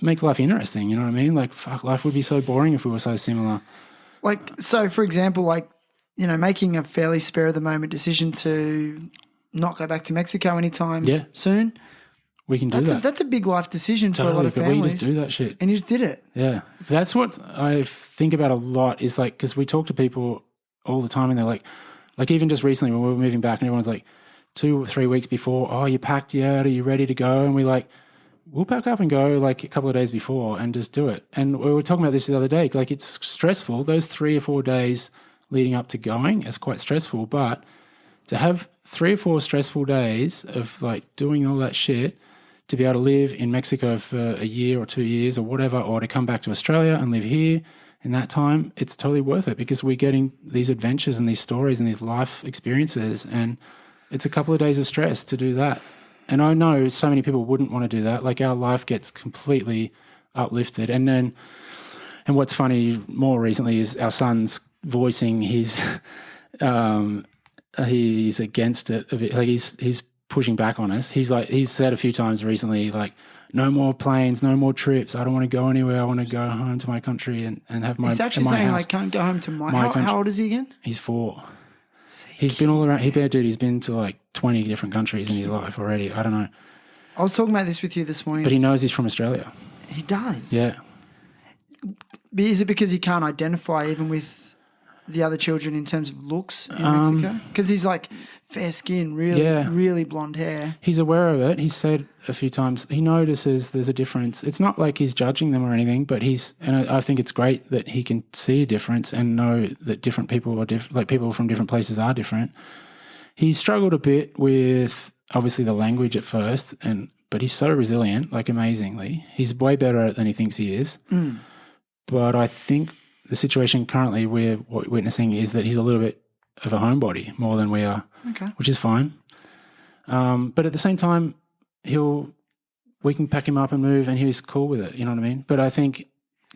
make life interesting. You know what I mean? Like, fuck, life would be so boring if we were so similar. Like, so for example, like, making a fairly spur of the moment decision to not go back to Mexico anytime soon. We can do that. That's a big life decision for a lot of families. We just do that shit. And you just did it. Yeah. That's what I think about a lot is like, because we talk to people all the time and they're like even just recently when we were moving back and everyone's like 2 or 3 weeks before, oh, you packed yet? Are you ready to go? And we'll pack up and go like a couple of days before and just do it. And we were talking about this the other day. Like it's stressful. Those 3 or 4 days leading up to going is quite stressful. But to have 3 or 4 stressful days of like doing all that shit, to be able to live in Mexico for a year or 2 years or whatever, or to come back to Australia and live here in that time, it's totally worth it because we're getting these adventures and these stories and these life experiences. And it's a couple of days of stress to do that. And I know so many people wouldn't want to do that. Like our life gets completely uplifted. And what's funny more recently is our son's voicing his, he's against it a bit. Like he's pushing back on us. He's said a few times recently, like, no more planes, no more trips. I don't want to go anywhere. I want to go home to my country and have my. He's actually saying, I can't go home to my country. How old is he again? He's 4. He's been all around. He's been to like 20 different countries in his life already. I don't know. I was talking about this with you this morning. But he knows he's from Australia. He does? Yeah. Is it because he can't identify even with the other children in terms of looks in Mexico? Because he's like fair skin, really blonde hair. He's aware of it. He's said a few times, he notices there's a difference. It's not like he's judging them or anything, but I think it's great that he can see a difference and know that different people are different, like people from different places are different. He struggled a bit with obviously the language at first, but he's so resilient, like amazingly. He's way better at it than he thinks he is. But I think the situation currently we're witnessing is that he's a little bit of a homebody more than we are, which is fine. But at the same time, we can pack him up and move, and he's cool with it. You know what I mean? But I think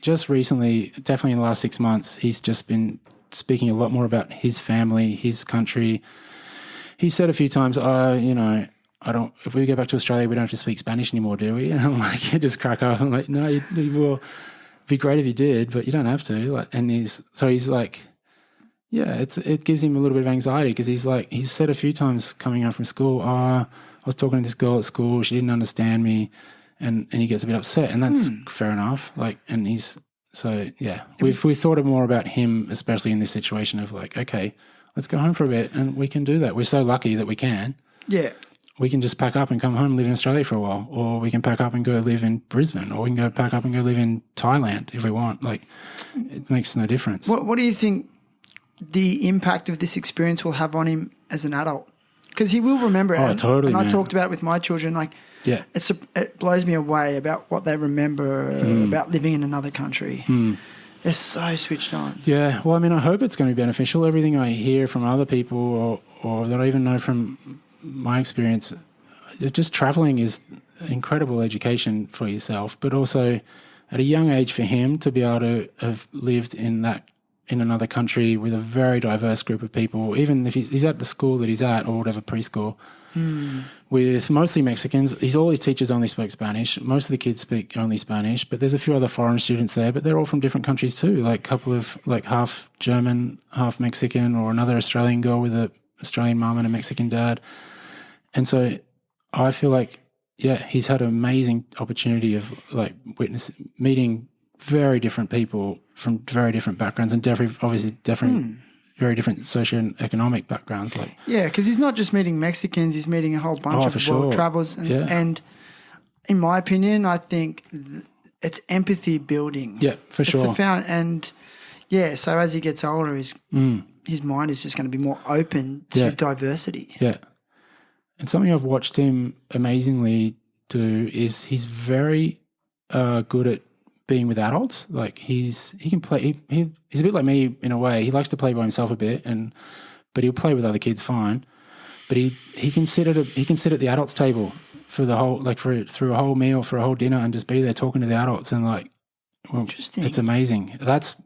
just recently, definitely in the last 6 months, he's just been speaking a lot more about his family, his country. He said a few times, if we go back to Australia, we don't have to speak Spanish anymore, do we? And I'm like, just crack up. I'm like, no, you will. Be great if you did, but you don't have to. Like, and he's like, yeah, it gives him a little bit of anxiety because he's said a few times coming home from school, I was talking to this girl at school, she didn't understand me, and he gets a bit upset, and that's fair enough. Like, and we thought more about him, especially in this situation of like, okay, let's go home for a bit, and we can do that. We're so lucky that we can. Yeah. We can just pack up and come home and live in Australia for a while, or we can pack up and go live in Brisbane, or we can go pack up and go live in Thailand if we want. Like, it makes no difference. What do you think the impact of this experience will have on him as an adult? Because he will remember it. Oh, totally, and man. I talked about it with my children. Like, yeah, it blows me away about what they remember about living in another country. They're so switched on. Yeah, well, I mean, I hope it's going to be beneficial. Everything I hear from other people or that I even know from my experience, just traveling is incredible education for yourself, but also at a young age for him to be able to have lived in another country with a very diverse group of people, even if he's at the school that he's at or whatever, preschool, with mostly Mexicans. All his teachers only spoke Spanish. Most of the kids speak only Spanish, but there's a few other foreign students there, but they're all from different countries too, like a couple of like half German, half Mexican, or another Australian girl with a Australian mum and a Mexican dad. And so I feel like, yeah, he's had an amazing opportunity of like meeting very different people from very different backgrounds and very different socioeconomic backgrounds. Like, yeah, because he's not just meeting Mexicans, he's meeting a whole bunch of world travelers. And in my opinion, I think it's empathy building. Yeah, for sure. So as he gets older, his mind is just going to be more open to diversity. Yeah. And something I've watched him amazingly do is he's very good at being with adults. Like he can play. He's a bit like me in a way. He likes to play by himself a bit, but he'll play with other kids fine. But he can sit at the adults' table for the whole through a whole meal, for a whole dinner, and just be there talking to the adults and like. Well, interesting. It's amazing. That's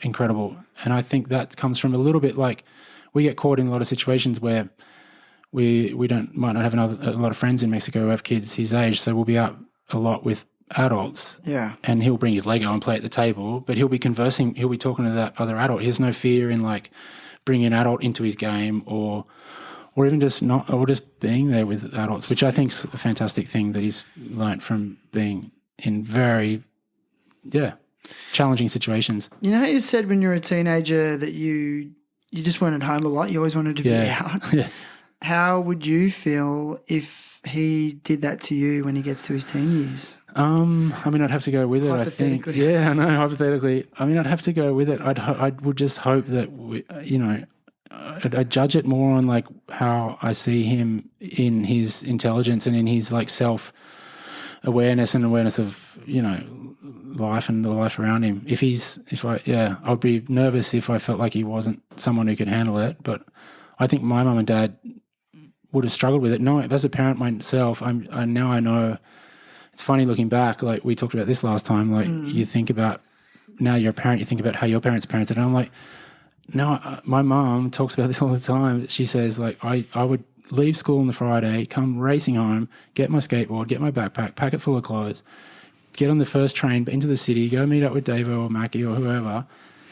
incredible, and I think that comes from a little bit like we get caught in a lot of situations where. We might not have a lot of friends in Mexico who have kids his age, so we'll be out a lot with adults. Yeah. And he'll bring his Lego and play at the table, but he'll be talking to that other adult. He has no fear in like bringing an adult into his game or even just being there with adults, which I think is a fantastic thing that he's learnt from being in very, challenging situations. You know how you said when you were a teenager that you just weren't at home a lot, you always wanted to be out? Yeah. How would you feel if he did that to you when he gets to his teen years? I mean, I'd have to go with it, I think. Yeah, I know, hypothetically. I mean, I'd have to go with it. I would just hope that, I'd judge it more on, like, how I see him in his intelligence and in his, like, self-awareness and awareness of, life and the life around him. I'd be nervous if I felt like he wasn't someone who could handle it. But I think my mum and dad would have struggled with it. No, as a parent myself, I know. It's funny looking back. Like we talked about this last time. Like you think about now you're a parent. You think about how your parents parented. And I'm like, no. My mom talks about this all the time. She says like I would leave school on the Friday, come racing home, get my skateboard, get my backpack, pack it full of clothes, get on the first train into the city, go meet up with Davo or Mackie or whoever,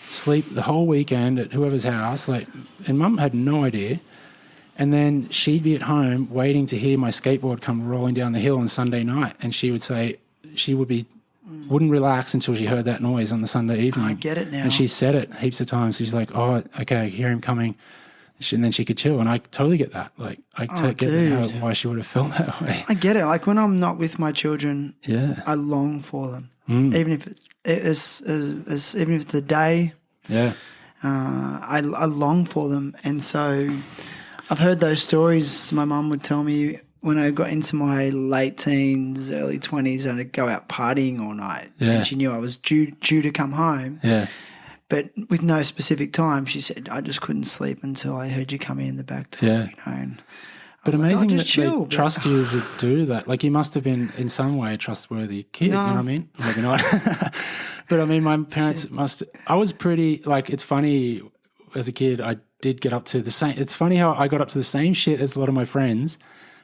sleep the whole weekend at whoever's house. Like, and Mum had no idea. And then she'd be at home waiting to hear my skateboard come rolling down the hill on Sunday night. And she would say she wouldn't relax until she heard that noise on the Sunday evening. I get it now. And she said it heaps of times. She's like, oh, okay, I hear him coming. And then she could chill. And I totally get that. Like, I get why she would have felt that way. I get it. Like when I'm not with my children, Yeah. I long for them. Even if it's the day, Yeah. I long for them. And so I've heard those stories my mum would tell me when I got into my late teens, early 20s, and I'd go out partying all night. Yeah. And she knew I was due to come home. Yeah. But with no specific time, she said, I just couldn't sleep until I heard you coming in the back door. Yeah. You know, and But I was amazing like, that chill, they trust you to do that. Like you must have been in some way a trustworthy kid, No. you know what I mean? Maybe not. But I mean, my parents I was pretty, like, it's funny as a kid, I did get up to the same, it's funny how I got up to the same shit as a lot of my friends,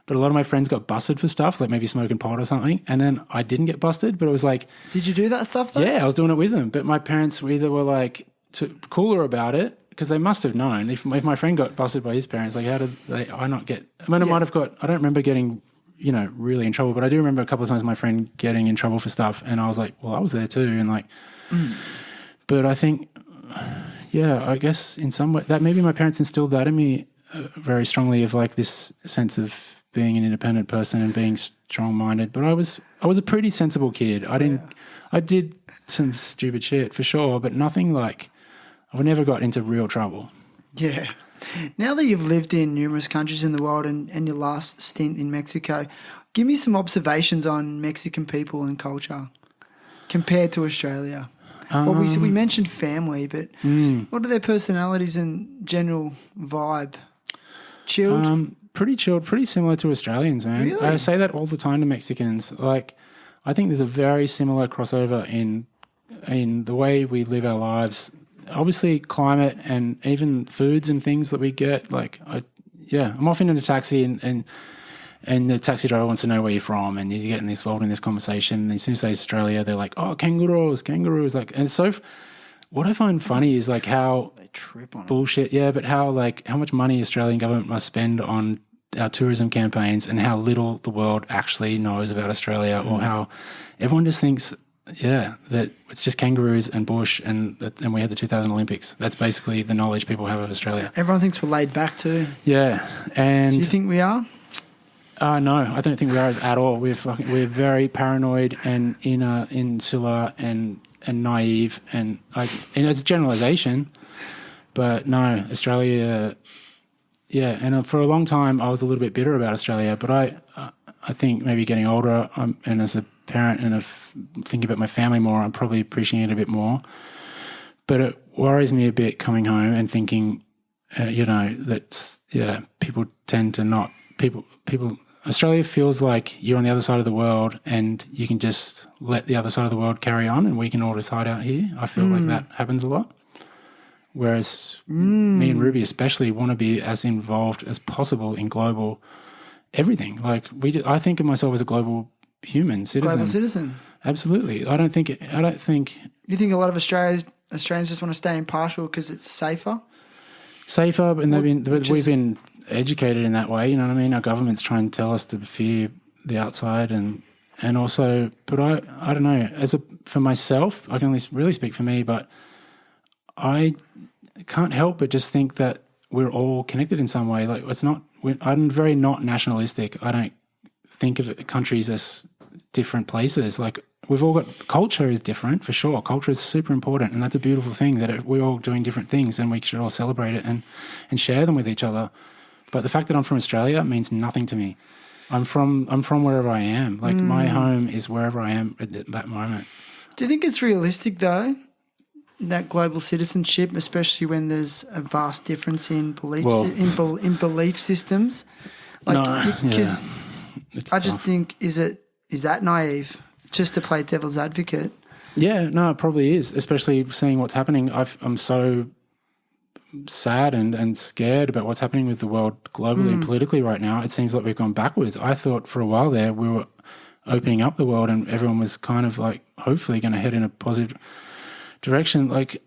but a lot of my friends got busted for stuff, like maybe smoking pot or something. And then I didn't get busted, but it was like, Did you do that stuff though? yeah, I was doing it with them. But my parents either were like cooler about it, because they must have known. If my friend got busted by his parents, like how did I not get? I mean, I might have got. I don't remember getting, really in trouble, but I do remember a couple of times my friend getting in trouble for stuff, and I was like, well, I was there too, and like. But I think, yeah, I guess in some way that maybe my parents instilled that in me very strongly, of like this sense of being an independent person and being strong-minded. But I was a pretty sensible kid. I did some stupid shit for sure, but nothing like. I never got into real trouble. Yeah. Now that you've lived in numerous countries in the world and your last stint in Mexico, give me some observations on Mexican people and culture compared to Australia. Well, we mentioned family, but what are their personalities and general vibe? Chilled? Pretty chilled, pretty similar to Australians, man. Really? I say that all the time to Mexicans. Like, I think there's a very similar crossover in the way we live our lives. Obviously, climate and even foods and things that we get. Like, I'm often in a taxi and the taxi driver wants to know where you're from, and you get involved in this conversation. And as soon as they say Australia, they're like, "Oh, kangaroos." Like, and so what I find funny is like how they trip on bullshit. Yeah, but how much money Australian government must spend on our tourism campaigns, and how little the world actually knows about Australia, or how everyone just thinks. Yeah, that it's just kangaroos and bush, and we had the 2000 Olympics. That's basically the knowledge people have of Australia. Everyone thinks we're laid back too. Yeah, and do you think we are? No, I don't think we are at all. We're very paranoid and insular and naive, and it's a generalization, but no, Australia. Yeah, and for a long time I was a little bit bitter about Australia, but I think maybe getting older and as a parent and thinking about my family more, I'm probably appreciating it a bit more. But it worries me a bit coming home and thinking, people tend to not people. Australia feels like you're on the other side of the world and you can just let the other side of the world carry on, and we can all just hide out here. I feel like that happens a lot. Whereas me and Ruby especially want to be as involved as possible in global everything. Like I think of myself as a global human citizen. Global citizen. Absolutely. I don't think. You think a lot of Australians just want to stay impartial because it's safer? Safer, and we've been educated in that way. You know what I mean? Our government's trying to tell us to fear the outside, and also. But I don't know. For myself, I can only really speak for me, but I can't help but just think that we're all connected in some way. Like I'm very not nationalistic. I don't think of countries as different places. Like we've all got culture is different for sure. Culture is super important, and that's a beautiful thing that we're all doing different things, and we should all celebrate it and share them with each other. But the fact that I'm from Australia means nothing to me. I'm from wherever I am. Like my home is wherever I am at that moment. Do you think it's realistic though, that global citizenship, especially when there's a vast difference in belief in belief systems? Because It's I just tough. think, is that naive just to play devil's advocate? Yeah, no, it probably is, especially seeing what's happening. I'm so sad and scared about what's happening with the world globally and politically right now. It seems like we've gone backwards. I thought for a while there we were opening up the world and everyone was kind of like hopefully going to head in a positive direction. Like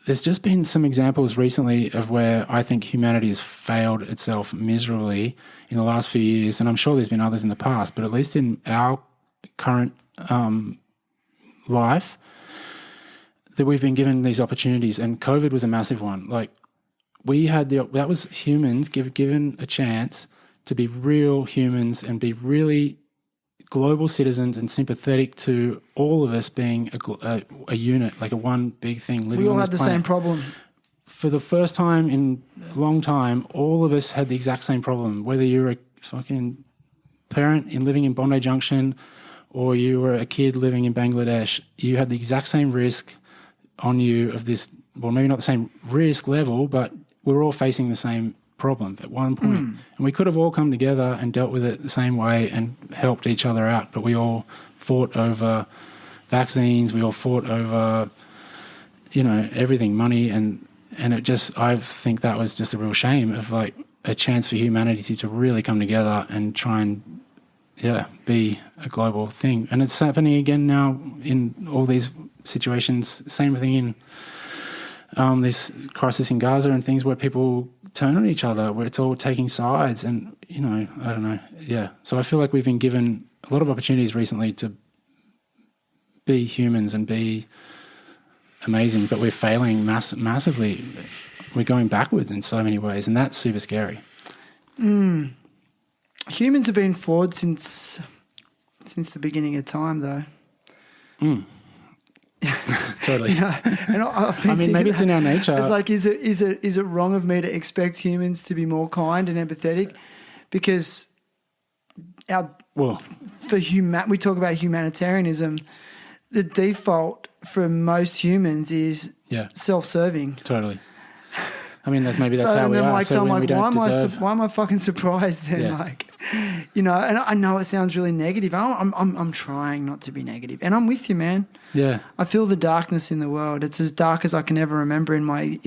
there's just been some examples recently of where I think humanity has failed itself miserably in the last few years, and I'm sure there's been others in the past, but at least in our current life, that we've been given these opportunities, and COVID was a massive one. Like we had that was humans given a chance to be real humans and be really global citizens and sympathetic to all of us being a unit, like a one big thing living on this planet. We all had the same problem. For the first time in a long time, all of us had the exact same problem. Whether you're a fucking parent living in Bondi Junction or you were a kid living in Bangladesh, you had the exact same risk on you of this, well, maybe not the same risk level, but we were all facing the same problem at one point. And we could have all come together and dealt with it the same way and helped each other out, but we all fought over vaccines, we all fought over, everything, money, and it just, I think that was just a real shame of like a chance for humanity to really come together and try and, be a global thing. And it's happening again now in all these situations. Same thing in this crisis in Gaza and things where people turn on each other, where it's all taking sides. And, I don't know. Yeah. So I feel like we've been given a lot of opportunities recently to be humans and be amazing, but we're failing massively. We're going backwards in so many ways, and that's super scary. Humans have been flawed since the beginning of time, though. Totally. And I've been maybe thinking it's in our nature. It's like, is it wrong of me to expect humans to be more kind and empathetic? Because we talk about humanitarianism. The default for most humans is self-serving. Totally. That's maybe that's how we are. I'm like, why am I fucking surprised then? Yeah. And I know it sounds really negative. I'm trying not to be negative, and I'm with you, man. Yeah. I feel the darkness in the world. It's as dark as I can ever remember in my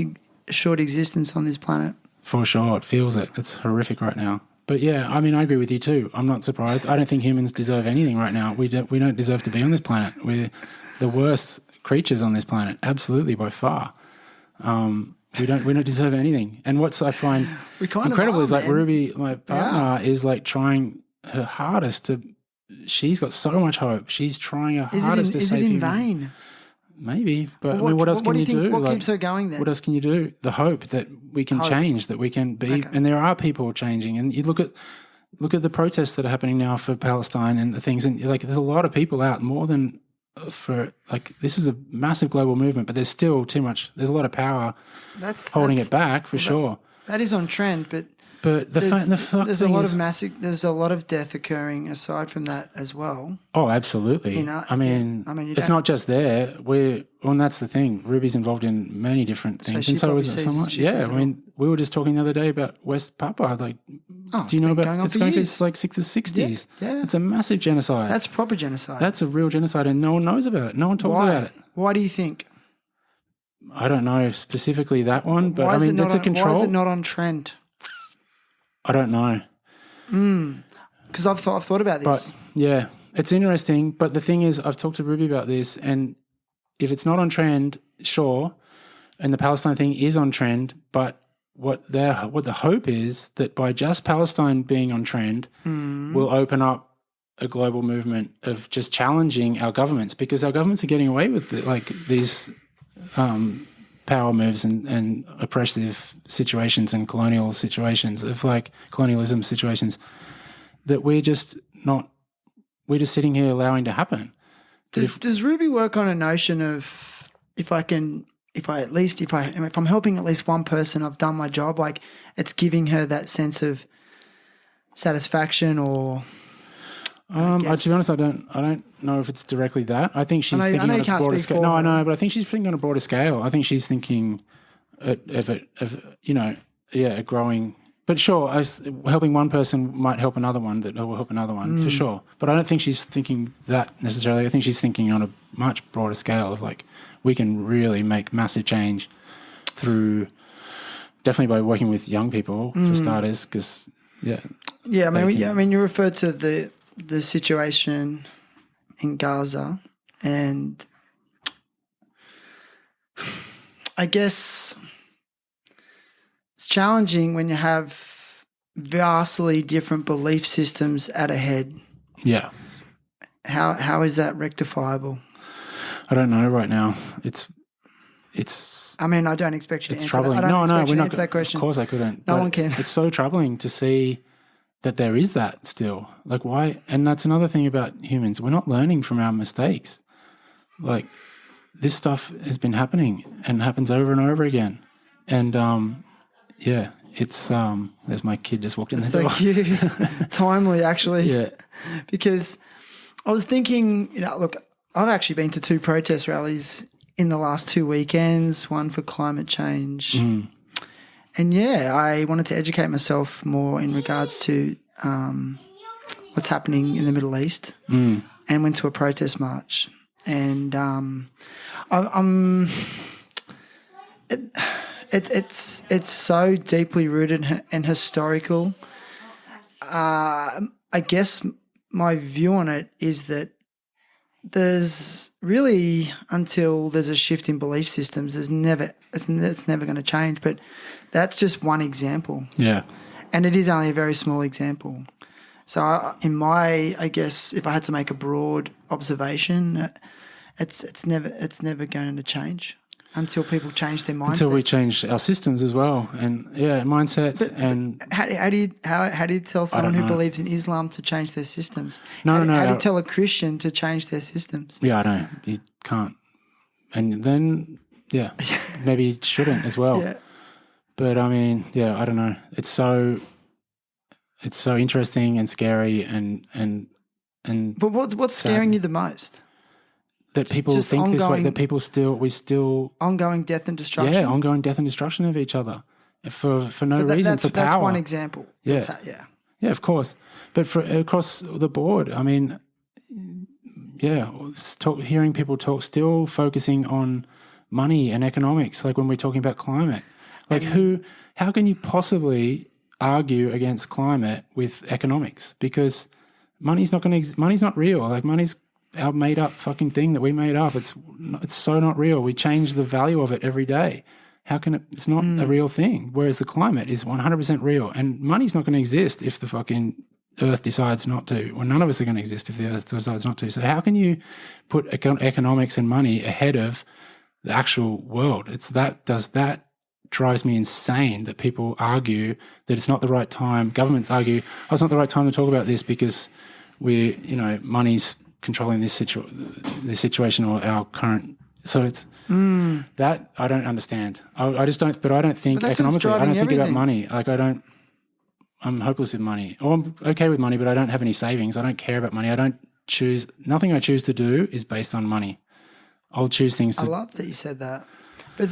short existence on this planet. For sure, it feels it. It's horrific right now. But yeah, I agree with you too. I'm not surprised. I don't think humans deserve anything right now. We don't deserve to be on this planet. We're the worst creatures on this planet, absolutely by far. We don't deserve anything. And what I find incredible is like Ruby, my partner, is like trying her hardest to. She's got so much hope. She's trying her hardest to save people. Is it in vain? Maybe, but what else can you do? What keeps her going then? What else can you do? The hope that we can change, that we can be, and there are people changing. And you look at the protests that are happening now for Palestine and the things, and like there's a lot of people out, more than for like this is a massive global movement, but there's still too much. There's a lot of power holding it back for sure. That is on trend, but there's a lot of death occurring aside from that as well. Oh, absolutely. It's not just there. And that's the thing. Ruby's involved in many different things, and so is so much. Yeah, we were just talking the other day about West Papua. Like, do you know about? It's going through like the 60s. Yeah, it's a massive genocide. That's proper genocide. That's a real genocide, and no one knows about it. No one talks about it. Why do you think? I don't know specifically that one, but it's a control. Why is it not on trend? I don't know. Because I've thought about this. But yeah, it's interesting. But the thing is, I've talked to Ruby about this, and if it's not on trend, sure, and the Palestine thing is on trend, but what the hope is that by just Palestine being on trend will open up a global movement of just challenging our governments, because our governments are getting away with these power moves and oppressive situations and colonial situations of like colonialism situations that we're just sitting here allowing to happen. Does Ruby work on a notion of if I'm helping at least one person, I've done my job, like it's giving her that sense of satisfaction or to be honest, I don't know if it's directly that. I think she's thinking on a broader scale. No, I know, but I think she's thinking on a broader scale. I think she's thinking of a growing But sure, helping one person might help another one that will help another one, for sure. But I don't think she's thinking that necessarily. I think she's thinking on a much broader scale of like, we can really make massive change through, definitely by working with young people for starters, because, Yeah, I mean, you referred to the situation in Gaza, and I guess it's challenging when you have vastly different belief systems at a head. Yeah. How is that rectifiable? I don't know right now. It's. I mean, I don't expect you to answer troubling. that. I don't expect you we're to not. answer that question. Of course, I couldn't. No But one can. It's so troubling to see that there is that still. Like, why? And that's another thing about humans. We're not learning from our mistakes. Like, this stuff has been happening and happens over and over again. And yeah, it's there's my kid just walked in the door. So cute, timely actually. Yeah. Because I was thinking, look, I've actually been to 2 protest rallies in the last 2 weekends, one for climate change. And yeah, I wanted to educate myself more in regards to what's happening in the Middle East, and went to a protest march. And it's so deeply rooted and historical. I guess my view on it is that there's really, until there's a shift in belief systems, it's never going to change. But that's just one example. Yeah. And it is only a very small example. So I guess if I had to make a broad observation, it's never going to change until people change their mindset. Until we change our systems as well, and mindsets. How do you tell someone who believes in Islam to change their systems? No. How do you tell a Christian to change their systems? Yeah, I don't. You can't. And then maybe you shouldn't as well. Yeah. But I mean, I don't know. It's so interesting and scary and. But what's scaring you the most? That people Just think this way. That people we still ongoing death and destruction. Yeah, ongoing death and destruction of each other for no reason, for power. That's one example. Yeah, yeah, of course. But across the board, I mean, hearing people talk, still focusing on money and economics. Like when we're talking about climate, like how can you possibly argue against climate with economics? Because money's not real. Like money's our made up fucking thing that we made up. It's so not real. We change the value of it every day. How can it's not a real thing? Whereas the climate is 100% real, and money's not going to exist if the fucking Earth decides not to. Well, none of us are going to exist if the Earth decides not to. So how can you put economics and money ahead of the actual world? That drives me insane that people argue that it's not the right time. Governments argue, it's not the right time to talk about this because money's controlling this situation or our current. So it's that I don't understand. I just don't. But I don't think economically. I don't think about money. Like I'm hopeless with money. Or I'm okay with money, but I don't have any savings. I don't care about money. Nothing I choose to do is based on money. I'll choose things. I love that you said that. But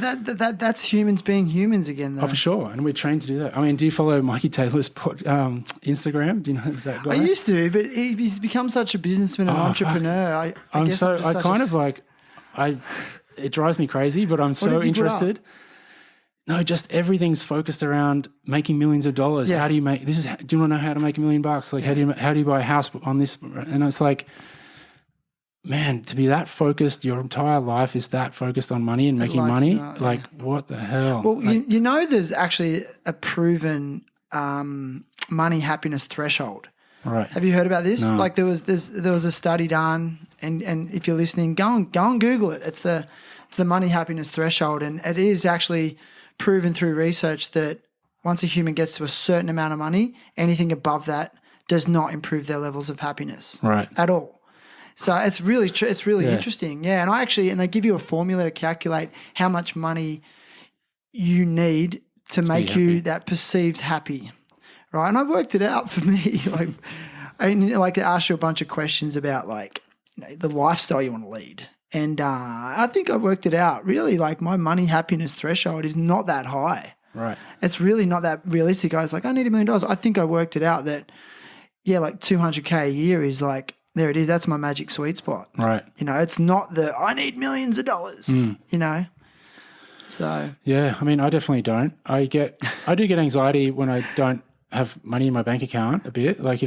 that's humans being humans again, though. Oh, for sure. And we're trained to do that. I mean, do you follow Mikey Taylor's Instagram? Do you know that guy? I used to, but he's become such a businessman and entrepreneur. It drives me crazy, but I'm so interested. No, just everything's focused around making millions of dollars. Yeah. How do you make this? Do you want to know how to make $1 million? Like, how do you buy a house on this? And it's like, man, to be that focused, your entire life is that focused on money and making money. Like, what the hell? Well, there's actually a proven money happiness threshold. Right. Have you heard about this? No. Like there was a study done, and if you're listening, go and Google it. It's the money happiness threshold, and it is actually proven through research that once a human gets to a certain amount of money, anything above that does not improve their levels of happiness. Right. At all. So it's really interesting. Yeah, and they give you a formula to calculate how much money you need to make you that perceived happy. Right? And I worked it out for me. I ask you a bunch of questions about the lifestyle you want to lead. And I think I worked it out. Really, my money happiness threshold is not that high. Right. It's really not that realistic. I was like, I need $1 million. I think I worked it out that, yeah, like $200K a year is like, there it is. That's my magic sweet spot. Right. You know, it's not the, I need millions of dollars, you know. So. Yeah, I mean, I definitely don't. I do get anxiety when I don't have money in my bank account a bit. Like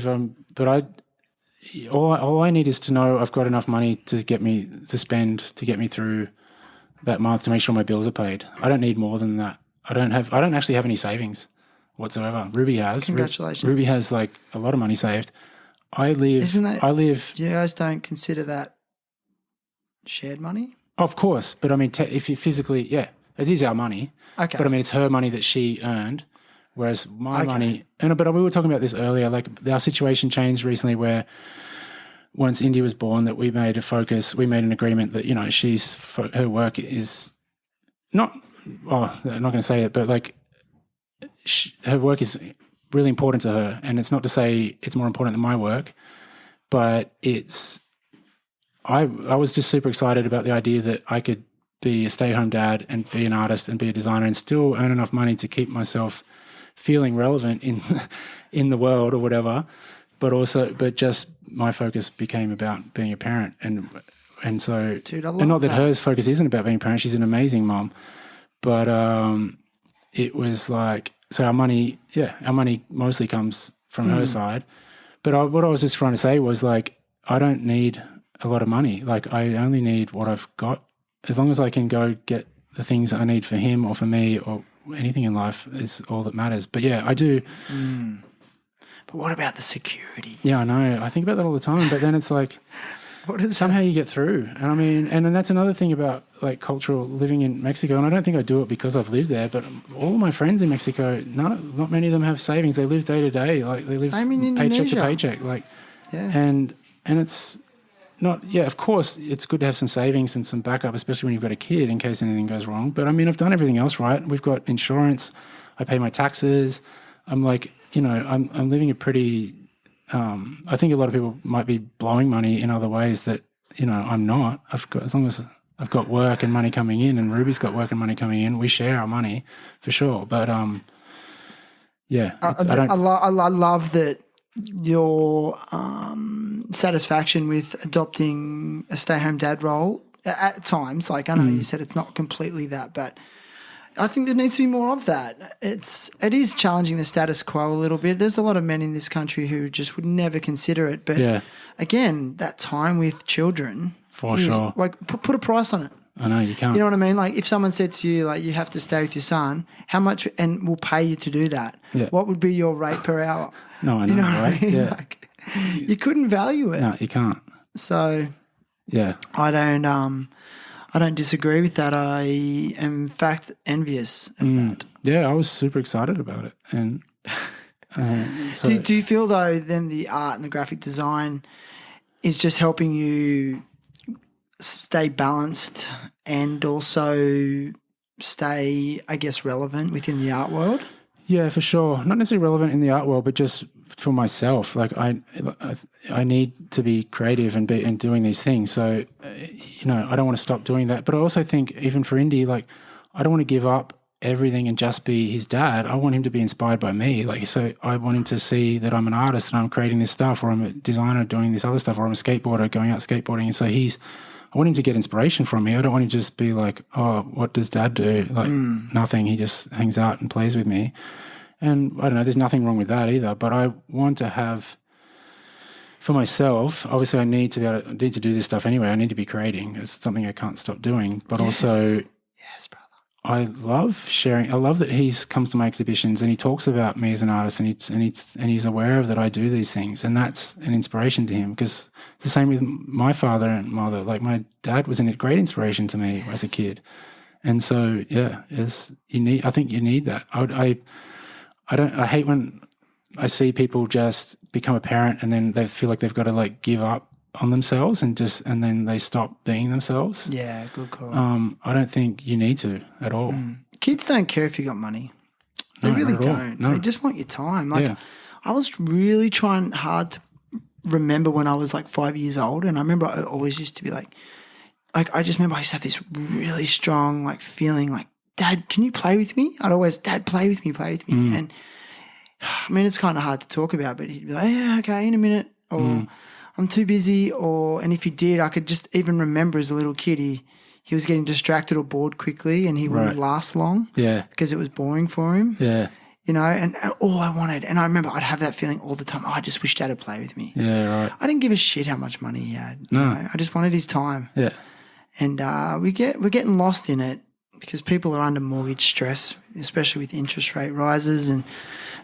all I need is to know I've got enough money to get me through that month to make sure my bills are paid. I don't need more than that. I don't actually have any savings whatsoever. Ruby has. Congratulations. Ruby has like a lot of money saved. You guys don't consider that shared money? Of course, but I mean, if you physically, yeah, it is our money. Okay. But I mean, it's her money that she earned, whereas my money. But we were talking about this earlier. Like our situation changed recently, where once Indy was born, that we made an agreement that her work is not. Oh, I'm not going to say it, but like her work is really important to her, and it's not to say it's more important than my work, but it's. I was just super excited about the idea that I could be a stay-at-home dad and be an artist and be a designer and still earn enough money to keep myself feeling relevant in the world or whatever, but just my focus became about being a parent, and so Dude, I love and not that that. her focus isn't about being a parent. She's an amazing mom, but it was like, so our money mostly comes from her side. But what I was just trying to say was like, I don't need a lot of money. Like I only need what I've got. As long as I can go get the things I need for him or for me or anything in life is all that matters. But yeah, I do. But what about the security? Yeah, I know. I think about that all the time. But then it's like, somehow you get through. And I mean, and then that's another thing about like cultural living in Mexico. And I don't think I do it because I've lived there, but all my friends in Mexico, not many of them have savings. They live day to day. Like they live Same in paycheck Indonesia. to paycheck. Like, Yeah. and it's not, yeah, of course it's good to have some savings and some backup, especially when you've got a kid in case anything goes wrong. But I mean, I've done everything else right. We've got insurance. I pay my taxes. I'm like, I'm living a pretty, I think a lot of people might be blowing money in other ways that, I'm not. As long as I've got work and money coming in, and Ruby's got work and money coming in, we share our money for sure. But yeah, I love that your satisfaction with adopting a stay-home dad role at times. Like I know you said it's not completely that, but I think there needs to be more of that. It is challenging the status quo a little bit. There's a lot of men in this country who just would never consider it. But yeah. Again, that time with children, For sure. Like put a price on it. I know you can't. You know what I mean? Like if someone said to you, like you have to stay with your son, how much, and we'll pay you to do that. Yeah. What would be your rate per hour? No, I know, You know what right? I mean? Yeah. Like, you couldn't value it. No, you can't. So Yeah. I don't disagree with that. I am in fact envious of that. Yeah, I was super excited about it. And so Do you feel though then the art and the graphic design is just helping you stay balanced and also stay, I guess, relevant within the art world? yeah, for sure. Not necessarily relevant in the art world, but just for myself. Like I need to be creative and doing these things. So, I don't want to stop doing that. But I also think even for Indy, like I don't want to give up everything and just be his dad. I want him to be inspired by me. Like, so I want him to see that I'm an artist and I'm creating this stuff, or I'm a designer doing this other stuff, or I'm a skateboarder going out skateboarding. And so I want him to get inspiration from me. I don't want him to just be like, oh, what does dad do? Like nothing. He just hangs out and plays with me. And I don't know, there's nothing wrong with that either. But I want to have, for myself, obviously I need to do this stuff anyway. I need to be creating. It's something I can't stop doing. But also, yes, brother. I love sharing. I love that he comes to my exhibitions and he talks about me as an artist, and he's aware of that I do these things, and that's an inspiration to him. Because it's the same with my father and mother. Like my dad was a great inspiration to me as a kid, and so yeah, I think you need that. I hate when I see people just become a parent and then they feel like they've got to like give up on themselves and then they stop being themselves. Yeah, good call. I don't think you need to at all. Kids don't care if you got money. They No, really not at all. don't. No. They just want your time. Like Yeah. I was really trying hard to remember when I was like 5 years old, and I remember I always used to be like I just remember I used to have this really strong like feeling like Dad, can you play with me? I'd always, Dad, play with me. And I mean, it's kind of hard to talk about, but he'd be like, yeah, okay, in a minute, or I'm too busy, and if he did, I could just even remember as a little kid, he was getting distracted or bored quickly, and he wouldn't last long because it was boring for him. Yeah. You know, and all I wanted, and I remember I'd have that feeling all the time, I just wish Dad would play with me. Yeah, right. I didn't give a shit how much money he had. No. You know? I just wanted his time. Yeah. And we're getting lost in it because people are under mortgage stress, especially with interest rate rises, and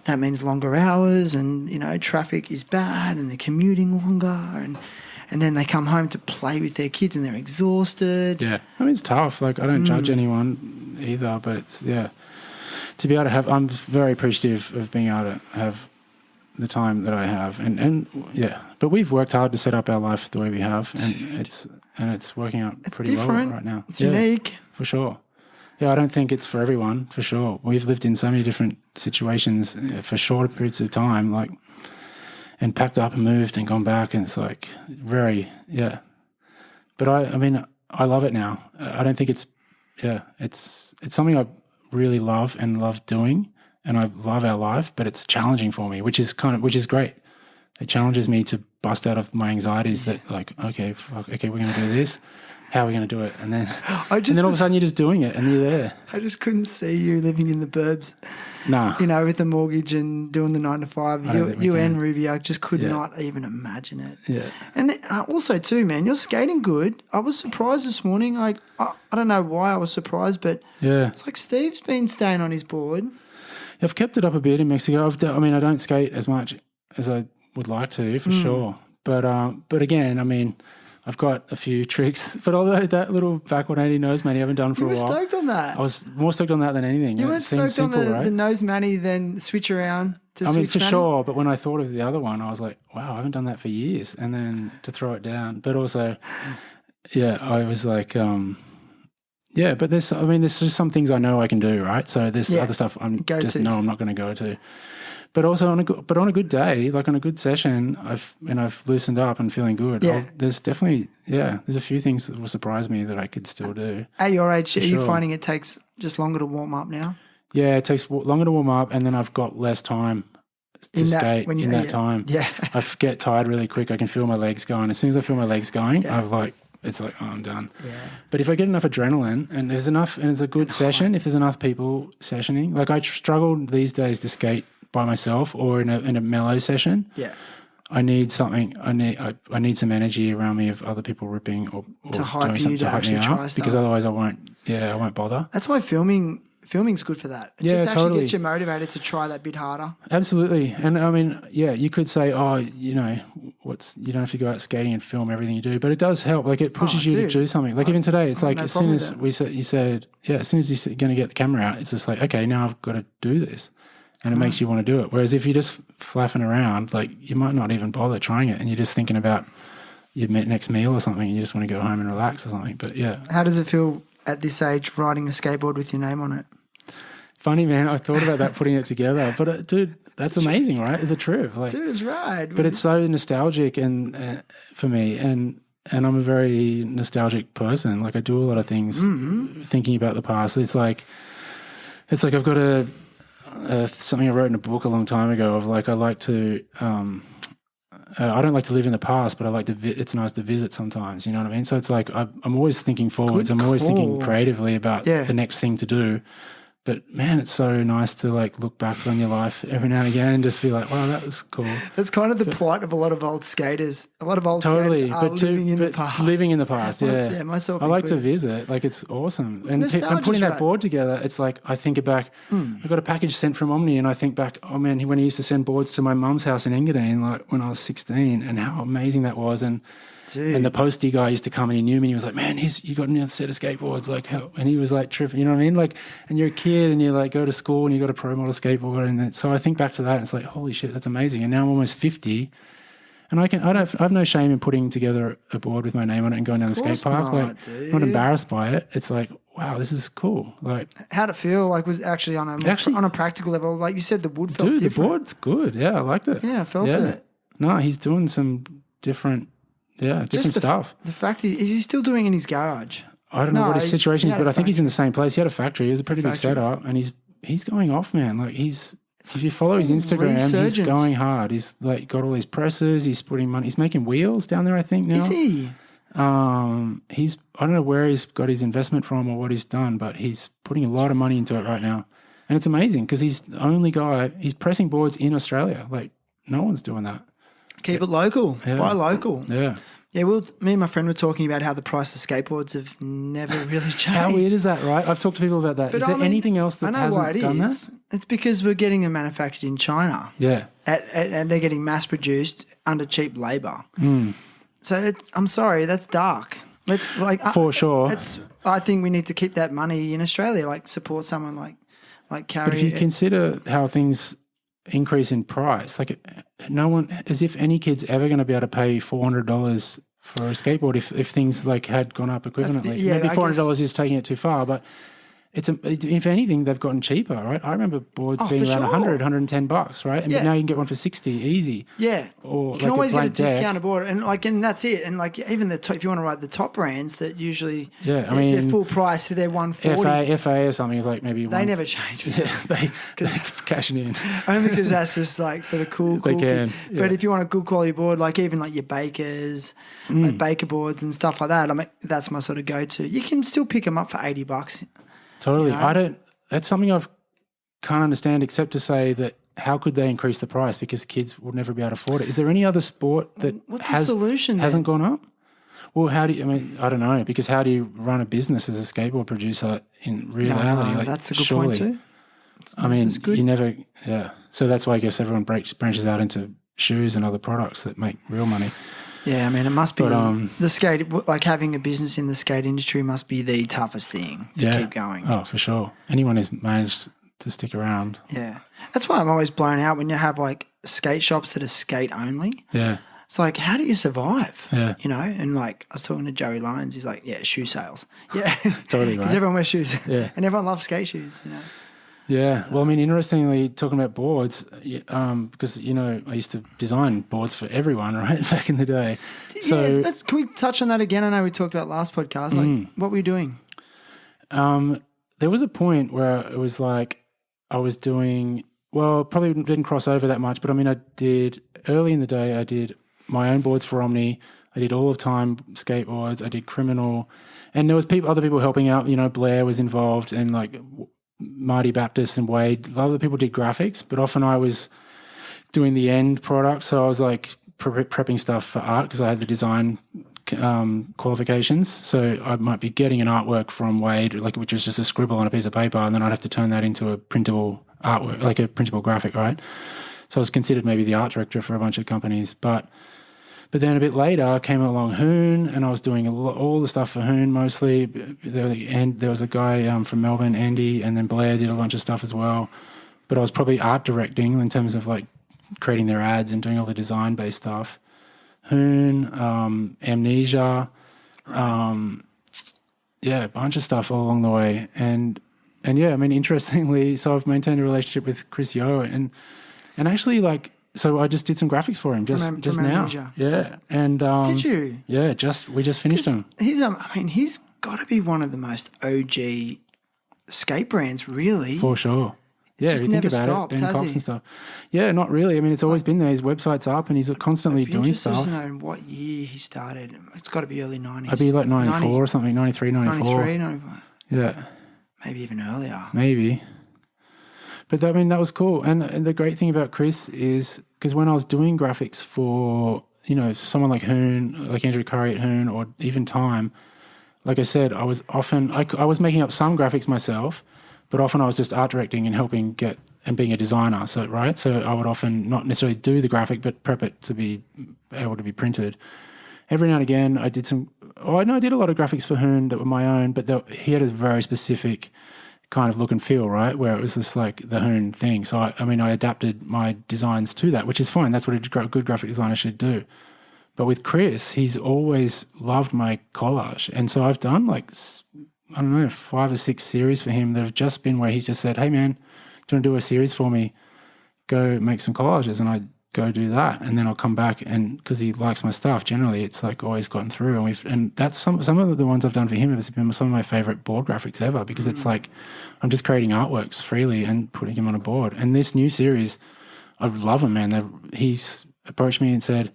that means longer hours, and, you know, traffic is bad and they're commuting longer, and then they come home to play with their kids and they're exhausted. Yeah. I mean, it's tough. Like, I don't judge anyone either, but it's, to be able to have, I'm very appreciative of being able to have the time that I have, and but we've worked hard to set up our life the way we have, and it's working out pretty different. Well right now. It's unique. For sure. Yeah, I don't think it's for everyone, for sure. We've lived in so many different situations for shorter periods of time, like, and packed up and moved and gone back, and it's like But I mean, I love it now. I don't think it's something I really love and love doing, and I love our life, but it's challenging for me, which is great. It challenges me to bust out of my anxieties that, like, okay, we're going to do this. How are we going to do it? And then, all of a sudden you're just doing it and you're there. I just couldn't see you living in the burbs. No. You know, with the mortgage and doing the 9 to 5. You and Ruby, I just could not even imagine it. Yeah. And also too, man, you're skating good. I was surprised this morning. Like, I don't know why I was surprised, but it's like Steve's been staying on his board. I've kept it up a bit in Mexico. I don't skate as much as I would like to, for sure. But again, I mean, I've got a few tricks, but although that little back 180 nose manny I haven't done for a while. You were stoked on that. I was more stoked on that than anything. You weren't stoked simple, on the nose manny, then switch around to switch for manny? sure, but when I thought of the other one, I was like, wow, I haven't done that for years. And then to throw it down. But also, I was like, but there's just some things I know I can do, right? So there's other stuff I'm not going to go to. But also on a good day, like on a good session, I've loosened up and feeling good. Yeah. There's definitely there's a few things that will surprise me that I could still do. At your age, are you finding it takes just longer to warm up now? Yeah, it takes longer to warm up, and then I've got less time to skate in that time. Yeah, I get tired really quick. I can feel my legs going. As soon as I feel my legs going, it's like, oh, I'm done. Yeah. But if I get enough adrenaline and there's enough, and it's a good session, if there's enough people sessioning, like I struggle these days to skate by myself or in a mellow session. Yeah. I need something. I need some energy around me of other people ripping or to hype doing something you to hype me actually try up, stuff. because otherwise I won't bother. That's why filming's good for that. It just totally. actually gets you motivated to try that bit harder. Absolutely. And I mean, you could say, you don't have to go out skating and film everything you do, but it does help. Like it pushes you to do something. Like even today, it's like as soon as you said, as soon as you're going to get the camera out, it's just like, okay, now I've got to do this. And it makes you want to do it. Whereas if you're just flapping around, like you might not even bother trying it, and you're just thinking about your next meal or something, and you just want to go home and relax or something. But how does it feel at this age riding a skateboard with your name on it? Funny, man. I thought about that, putting it together, but dude, that's amazing, right? It's a trip, like, dude, it's rad. But it's so nostalgic and for me, and I'm a very nostalgic person. Like I do a lot of things thinking about the past. It's like I've got something I wrote in a book a long time ago of like I like to. I don't like to live in the past, but I like to. It's nice to visit sometimes. You know what I mean? So it's like I'm always thinking forwards. I'm always thinking creatively about the next thing to do. But man, it's so nice to like look back on your life every now and again and just be like, wow, that was cool. That's kind of the plight of a lot of old skaters. A lot of old skaters are living in the past. Living in the past, yeah. Yeah, myself I like to included. visit. Like it's awesome. And Nostalgia's putting that right. board together, it's like I think back. I got a package sent from Omni, and I think back, oh man, when he used to send boards to my mum's house in Engadine, like when I was 16, and how amazing that was. And the postie guy used to come and he knew me and he was like, man, you got another set of skateboards, like how, and he was like tripping, you know what I mean? Like, and you're a kid and you like go to school and you got a pro model skateboard, and so I think back to that and it's like, holy shit, that's amazing. And now I'm almost 50 and I have no shame in putting together a board with my name on it and going down the skate park. I'm not embarrassed by it. It's like, wow, this is cool. Like, how'd it feel? Like, was actually on a practical level, like you said, the wood felt different. Dude, the board's good. Yeah, I liked it. Yeah, I felt it. No, he's doing some different stuff. The fact is he still doing it in his garage? I don't know No, what his situation he is, had but a I think he's in the same place. He had a factory. It was a pretty big Factory. setup, and he's going off, man. Like he's going off, man. Like if you follow his Instagram, he's resurgence. going hard. He's like got all these presses. He's putting money. He's making wheels down there, I think now. Is he? I don't know where he's got his investment from or what he's done, but he's putting a lot of money into it right now. And it's amazing because he's the only guy, he's pressing boards in Australia. Like no one's doing that. Keep it local. Yeah. Buy local. Yeah. Yeah, well, me and my friend were talking about how the price of skateboards have never really changed. How weird is that, right? I've talked to people about that. But Is there anything else that I know why hasn't it done is. that? It's because we're getting them manufactured in China. Yeah. And they're getting mass produced under cheap labour. Hmm. So I'm sorry, that's dark. Let's like For sure. I think we need to keep that money in Australia. Like support someone like Carrie. But if you consider how things increase in price, like no one, as if any kid's ever going to be able to pay $400 for a skateboard if things like had gone up equivalently. Maybe $400 is taking it too far, but if anything, they've gotten cheaper, right? I remember boards being around $100, $110, right? And but now you can get one for $60 easy. Yeah, or you can like always get a blank deck. discounted board, and that's it. And like even if you want to ride the top brands that usually they're full price, so they're $140. FA or something is like maybe they never change. Yeah, they cashing in. Only because that's just like for the cool They can, kids. yeah. But if you want a good quality board, like even like your Bakers, like Baker boards and stuff like that, I mean that's my sort of go-to. You can still pick them up for $80. Totally. You know? That's something I can't understand except to say that how could they increase the price because kids will never be able to afford it? Is there any other sport that What's the solution then? hasn't gone up? Well, I don't know, because how do you run a business as a skateboard producer in reality? No, that's a good point too. You never, So that's why I guess everyone branches out into shoes and other products that make real money. Yeah, I mean, it must be the skate, like having a business in the skate industry must be the toughest thing to keep going. Oh, for sure. Anyone who's managed to stick around. Yeah. That's why I'm always blown out when you have like skate shops that are skate only. Yeah. It's like, how do you survive? Yeah. You know, and like I was talking to Joey Lyons, he's like, yeah, shoe sales. Yeah. Totally, right. Because everyone wears shoes. Yeah. And everyone loves skate shoes, you know. Yeah. Well, I mean, interestingly, talking about boards, because, I used to design boards for everyone, right, back in the day. So, can we touch on that again? I know we talked about last podcast. Like, what were you doing? there was a point where it was like I was doing, well, probably didn't cross over that much, but I mean, I did, early in the day, I did my own boards for Omni. I did all of time skateboards. I did Criminal. And there was other people helping out. Blair was involved, and like Marty Baptist and Wade. A lot of the people did graphics, but often I was doing the end product. So I was like prepping stuff for art because I had the design qualifications. So I might be getting an artwork from Wade, which was just a scribble on a piece of paper, and then I'd have to turn that into a printable artwork, like a printable graphic, right? So I was considered maybe the art director for a bunch of companies, But then a bit later came along Hoon, and I was doing all the stuff for Hoon mostly. And there was a guy from Melbourne, Andy, and then Blair did a bunch of stuff as well. But I was probably art directing in terms of like creating their ads and doing all the design-based stuff. Hoon, Amnesia, a bunch of stuff all along the way. And yeah, I mean, interestingly, so I've maintained a relationship with Chris Yeo, and actually like, so I just did some graphics for him just now. Amnesia. Yeah. And Did you? Yeah, we just finished him. He's got to be one of the most OG skate brands, really. For sure. Yeah, just if you think never about stopped, it, Ben has Cox he? and stuff. Yeah, not really. I mean, it's always been there. His website's up and he's constantly doing Interested stuff. to know in what year he started. It's got to be early 90s. I'd be like 94 or something, 93, 94. 93, 95. Yeah. Maybe even earlier. Maybe. But I mean, that was cool. And the great thing about Chris is, because when I was doing graphics for, someone like Hoon, like Andrew Curry at Hoon, or even Time, like I said, I was often, I was making up some graphics myself, but often I was just art directing and helping and being a designer. So I would often not necessarily do the graphic, but prep it to be able to be printed. Every now and again, I did a lot of graphics for Hoon that were my own, but he had a very specific kind of look and feel, right? Where it was just like the Hoon thing. So I adapted my designs to that, which is fine. That's what a good graphic designer should do. But with Chris, he's always loved my collage. And so I've done 5 or 6 series for him that have just been where he's just said, hey man, do you want to do a series for me? Go make some collages. And go do that, and then I'll come back, and because he likes my stuff, generally it's like always gotten through, and that's some of the ones I've done for him have been some of my favorite board graphics ever, because it's like I'm just creating artworks freely and putting him on a board. And this new series, I love him, man. He's approached me and said,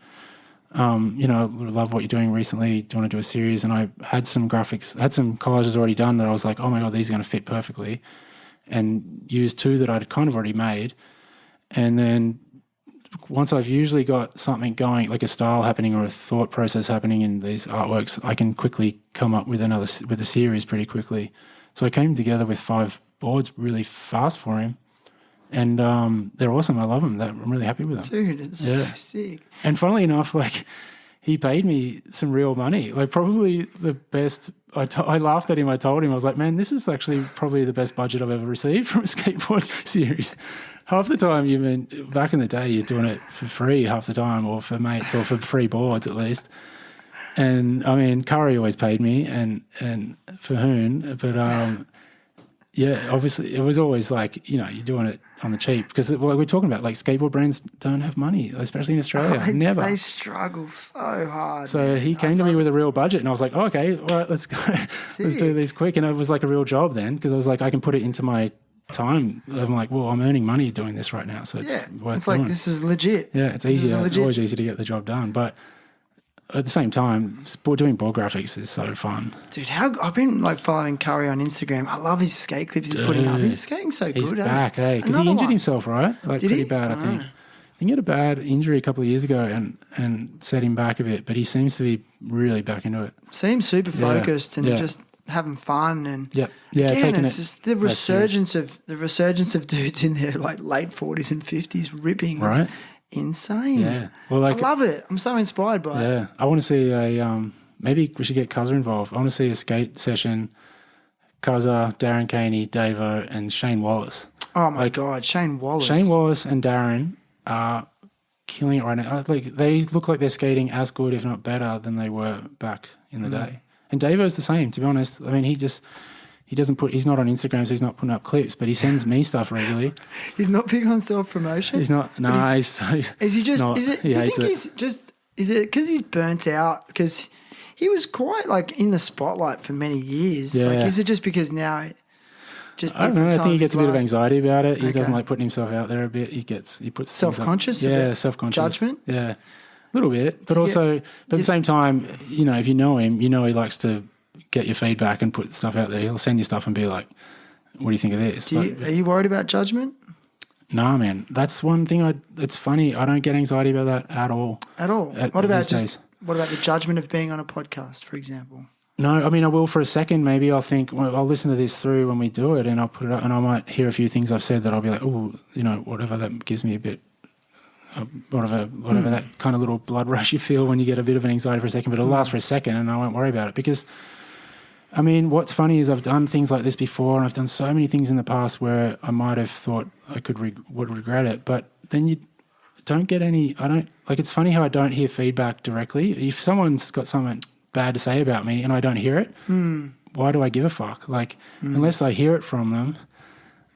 love what you're doing recently. Do you want to do a series? And I had some graphics, had some collages already done that I was like, oh my God, these are going to fit perfectly, and used 2 that I'd kind of already made. And then once I've usually got something going, like a style happening or a thought process happening in these artworks, I can quickly come up with a series pretty quickly. So I came together with 5 boards really fast for him. And they're awesome. I love them. I'm really happy with them. Dude, it's so sick. And funnily enough, like, he paid me some real money. Like, probably the best. I laughed at him. I told him, I was like, man, this is actually probably the best budget I've ever received from a skateboard series. Half the time, back in the day, you're doing it for free half the time, or for mates, or for free boards at least. And I mean, Curry always paid me, and for Hoon, but obviously it was always like, you're doing it on the cheap, because like we're talking about, like, skateboard brands don't have money, especially in Australia. Never. They struggle so hard. So he came to me with a real budget, and I was like, oh, okay, all right, let's go. Let's do these quick. And it was like a real job then, because I was like, I can put it into my time. I'm like, well, I'm earning money doing this right now, so it's worth it's like doing. This is legit. Yeah, it's easy. It's always easy to get the job done, but at the same time, doing board graphics is so fun. Dude, I've been like following Curry on Instagram. I love his skate clips he's putting up. He's skating so good. He's back, because he injured himself, right? Like, Did pretty he? bad, I think. I think he had a bad injury a couple of years ago and set him back a bit, but he seems to be really back into it. Seems super focused and just having fun, and taking it's just the resurgence of dudes in their like late 40s and 50s ripping. Right. Insane. Yeah. Well, like, I love it. I'm so inspired by it. Yeah. I want to see maybe we should get Cuzza involved. I want to see a skate session. Cuzza, Darren Caney, Davo, and Shane Wallace. Oh my God, Shane Wallace. Shane Wallace and Darren are killing it right now. Like, they look like they're skating as good, if not better, than they were back in the day. And Davo's the same, to be honest. I mean, he's not on Instagram, so he's not putting up clips, but he sends me stuff regularly. He's not big on self-promotion? He's not, no. Is he just, do you think he's just, is it because he's burnt out? Because he was quite like in the spotlight for many years. Yeah. Like, is it just because now, just I don't know, I think he gets a bit of life? anxiety about it. He doesn't like putting himself out there a bit. He puts Self-conscious? Yeah, self-conscious. Judgment? Yeah, a little bit. But also, but at the same time, if you know him, he likes to get your feedback and put stuff out there. He'll send you stuff and be like, what do you think of this? Are you worried about judgment? Nah, man. That's one thing it's funny. I don't get anxiety about that at all. At all? What about the judgment of being on a podcast, for example? No, I mean, I will for a second. Maybe I'll think, well, I'll listen to this through when we do it, and I'll put it up, and I might hear a few things I've said that I'll be like, oh, whatever, that gives me a bit, whatever that kind of little blood rush you feel when you get a bit of an anxiety for a second, but it'll last for a second, and I won't worry about it. Because, I mean, what's funny is I've done things like this before, and I've done so many things in the past where I might have thought I would regret it, but then you don't get any. It's funny how I don't hear feedback directly. If someone's got something bad to say about me and I don't hear it, why do I give a fuck? Like, unless I hear it from them,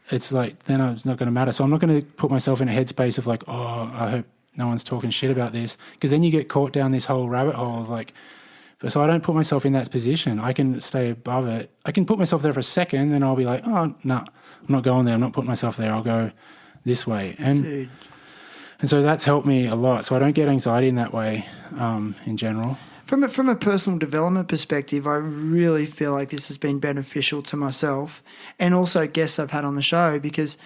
it's like, then it's not going to matter. So I'm not going to put myself in a headspace of like, oh, I hope no one's talking shit about this, because then you get caught down this whole rabbit hole of like, so I don't put myself in that position. I can stay above it. I can put myself there for a second, and I'll be like, oh, no, I'm not going there. I'm not putting myself there. I'll go this way. And so that's helped me a lot. So I don't get anxiety in that way in general. From a personal development perspective, I really feel like this has been beneficial to myself and also guests I've had on the show, because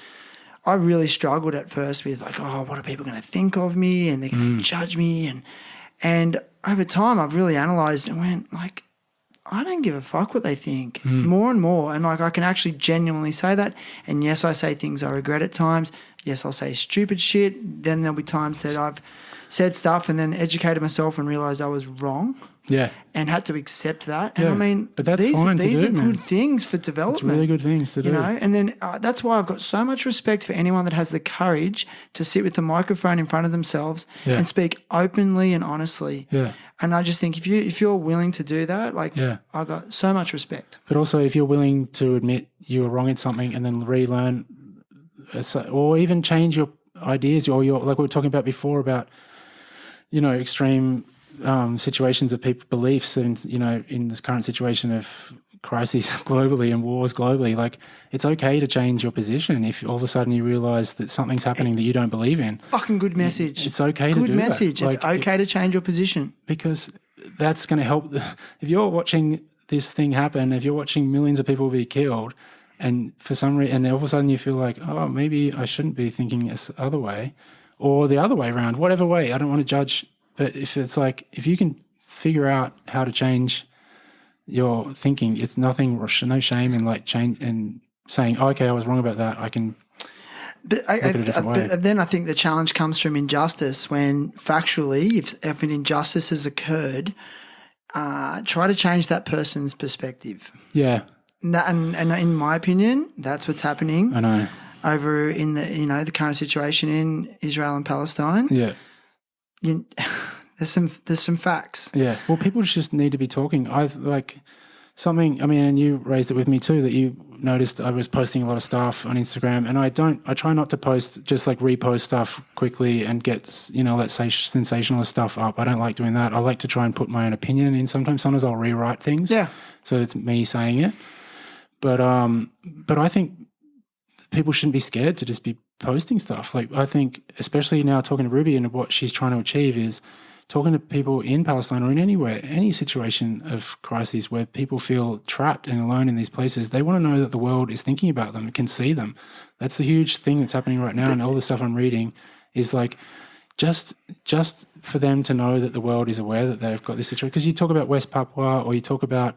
I really struggled at first with like, oh, what are people going to think of me, and they're going to judge me, and over time I've really analysed and went like, I don't give a fuck what they think more and more, and like I can actually genuinely say that. And yes, I say things I regret at times. Yes, I'll say stupid shit. Then there'll be times that I've said stuff and then educated myself and realised I was wrong. Yeah. And had to accept that. And I mean, but that's fine these to do, are good things for development. It's really good things to do. And then that's why I've got so much respect for anyone that has the courage to sit with the microphone in front of themselves and speak openly and honestly. Yeah. And I just think if you're willing to do that, like I've got so much respect. But also if you're willing to admit you were wrong in something and then relearn, or even change your ideas, or your, like we were talking about before about, extreme situations of people beliefs, and in this current situation of crises globally and wars globally, like it's okay to change your position if all of a sudden you realize that something's happening that you don't believe in. Fucking good message. It's okay to do that. Good message. It's okay to change your position. Because that's going to help. If you're watching this thing happen, if you're watching millions of people be killed, and for some reason, and all of a sudden you feel like, oh, maybe I shouldn't be thinking this other way, or the other way around, whatever way, I don't want to judge. But if it's like, if you can figure out how to change your thinking, it's nothing, no shame in like change and saying, oh, okay, I was wrong about that. I can look at it a different way. But then I think the challenge comes from injustice, when factually, if an injustice has occurred, try to change that person's perspective. Yeah. And in my opinion, that's what's happening. I know. Over in the the current situation in Israel and Palestine. Yeah. There's some facts. Yeah. Well, people just need to be talking. I've like something, and you raised it with me too, that you noticed I was posting a lot of stuff on Instagram, and I try not to post, just like repost stuff quickly and get, let's say sensationalist stuff up. I don't like doing that. I like to try and put my own opinion in. Sometimes I'll rewrite things. Yeah. So it's me saying it. But I think people shouldn't be scared to just be posting stuff. Like, I think, especially now talking to Ruby, and what she's trying to achieve is talking to people in Palestine or in anywhere, any situation of crises where people feel trapped and alone in these places. They want to know that the world is thinking about them, can see them. That's the huge thing that's happening right now. And all the stuff I'm reading is like, just for them to know that the world is aware that they've got this situation. Because you talk about West Papua, or you talk about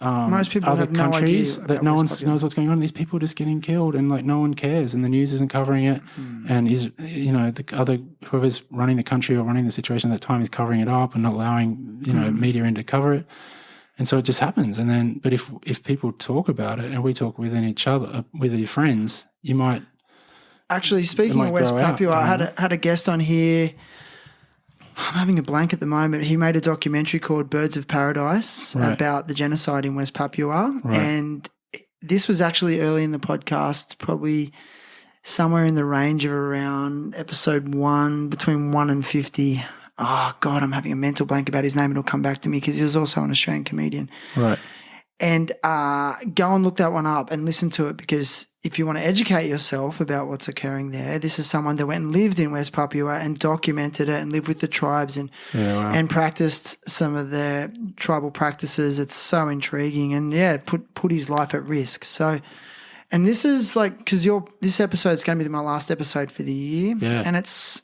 most people other have no countries idea that no one knows what's going on. These people are just getting killed, and like no one cares, and the news isn't covering it. And the other, whoever's running the country or running the situation at that time is covering it up and not allowing media in to cover it. And so it just happens. And then, but if people talk about it, and we talk within each other, with your friends, you might. Actually, speaking of West Papua, I had a guest on here. I'm having a blank at the moment. He made a documentary called Birds of Paradise about the genocide in West Papua. Right. And this was actually early in the podcast, probably somewhere in the range of around episode 1, between 1 and 50. Oh, God, I'm having a mental blank about his name. It'll come back to me because he was also an Australian comedian. Right. And go and look that one up and listen to it, because if you want to educate yourself about what's occurring there, this is someone that went and lived in West Papua and documented it and lived with the tribes and and practiced some of their tribal practices. It's so intriguing, and put his life at risk. So, and this is like, because this episode is going to be my last episode for the year, and it's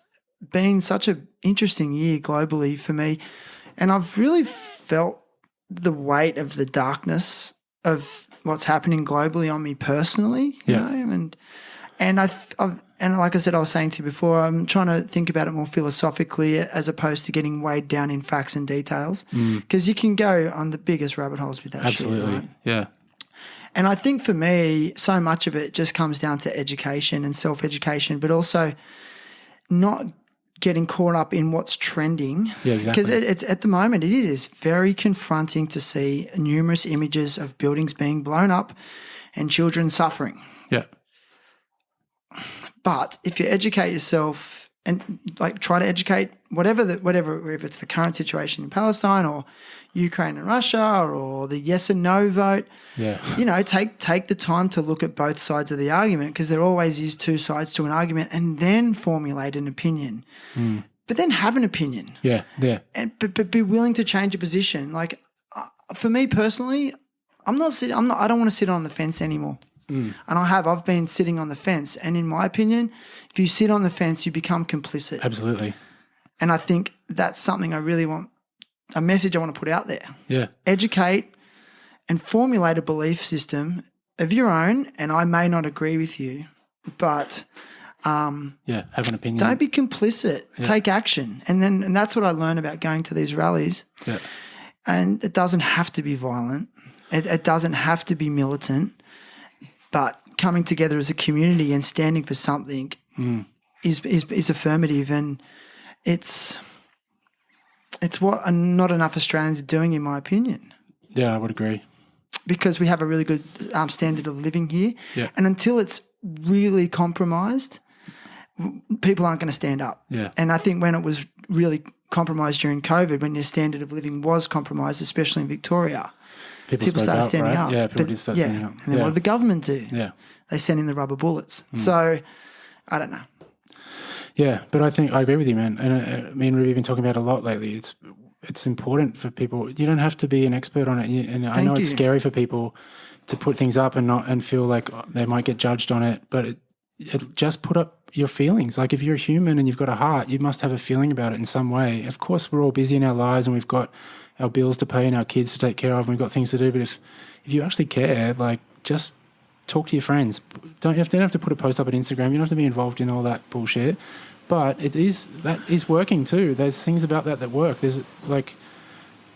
been such an interesting year globally for me, and I've really felt the weight of the darkness of what's happening globally on me personally, you know, and I've like I said, I was saying to you before, I'm trying to think about it more philosophically as opposed to getting weighed down in facts and details, because you can go on the biggest rabbit holes with that shit. Absolutely, right? Yeah. And I think for me, so much of it just comes down to education and self-education, but also not getting caught up in what's trending. Yeah, exactly. Because it's at the moment it is very confronting to see numerous images of buildings being blown up and children suffering. Yeah. But if you educate yourself and like try to educate whatever if it's the current situation in Palestine or Ukraine and Russia or the yes and no vote, you know, take the time to look at both sides of the argument, because there always is two sides to an argument, and then formulate an opinion. But then have an opinion. Yeah, yeah. But be willing to change your position. Like for me personally, I don't want to sit on the fence anymore. And I've been sitting on the fence, and in my opinion, if you sit on the fence, you become complicit. Absolutely. And I think that's something I really want, a message I want to put out there. Yeah. Educate and formulate a belief system of your own, and I may not agree with you, but have an opinion. Don't be complicit. Yeah. Take action. And that's what I learned about going to these rallies. Yeah. And it doesn't have to be violent. It doesn't have to be militant. But coming together as a community and standing for something is affirmative, and it's what not enough Australians are doing, in my opinion. Yeah, I would agree. Because we have a really good standard of living here, and until it's really compromised, people aren't going to stand up. Yeah. And I think when it was really compromised during COVID, when your standard of living was compromised, especially in Victoria, people spoke started up, standing right? up. Yeah, people did start standing up. And then what did the government do? Yeah. They sent in the rubber bullets. So I don't know. Yeah, but I think I agree with you, man. And me and Ruby have been talking about it a lot lately. It's important for people. You don't have to be an expert on it. And I know it's scary for people to put things up and feel like they might get judged on it. But it just put up your feelings. Like if you're a human and you've got a heart, you must have a feeling about it in some way. Of course, we're all busy in our lives and we've got our bills to pay and our kids to take care of and we've got things to do. But if you actually care, like just talk to your friends. You don't have to put a post up on Instagram. You don't have to be involved in all that bullshit. But that is working too. There's things about that work. There's like,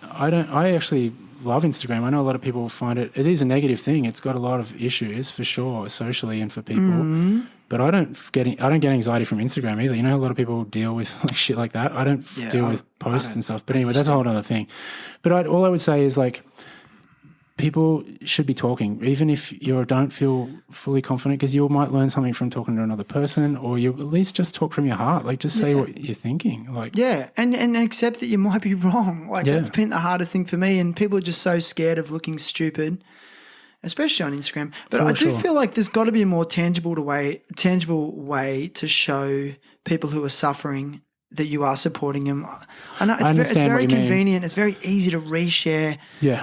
I actually love Instagram. I know a lot of people find it is a negative thing. It's got a lot of issues for sure, socially and for people. But I don't get anxiety from Instagram either. You know, a lot of people deal with like shit like that. I don't deal with posts and stuff. But anyway, that's a whole other thing. But all I would say is like, people should be talking, even if you don't feel fully confident, because you might learn something from talking to another person, or you at least just talk from your heart. Like, just say what you're thinking. Like, and accept that you might be wrong. Like, that's been the hardest thing for me. And people are just so scared of looking stupid, especially on Instagram. But I do feel like there's got to be a more tangible way to show people who are suffering that you are supporting them. I know it's very convenient. It's very easy to reshare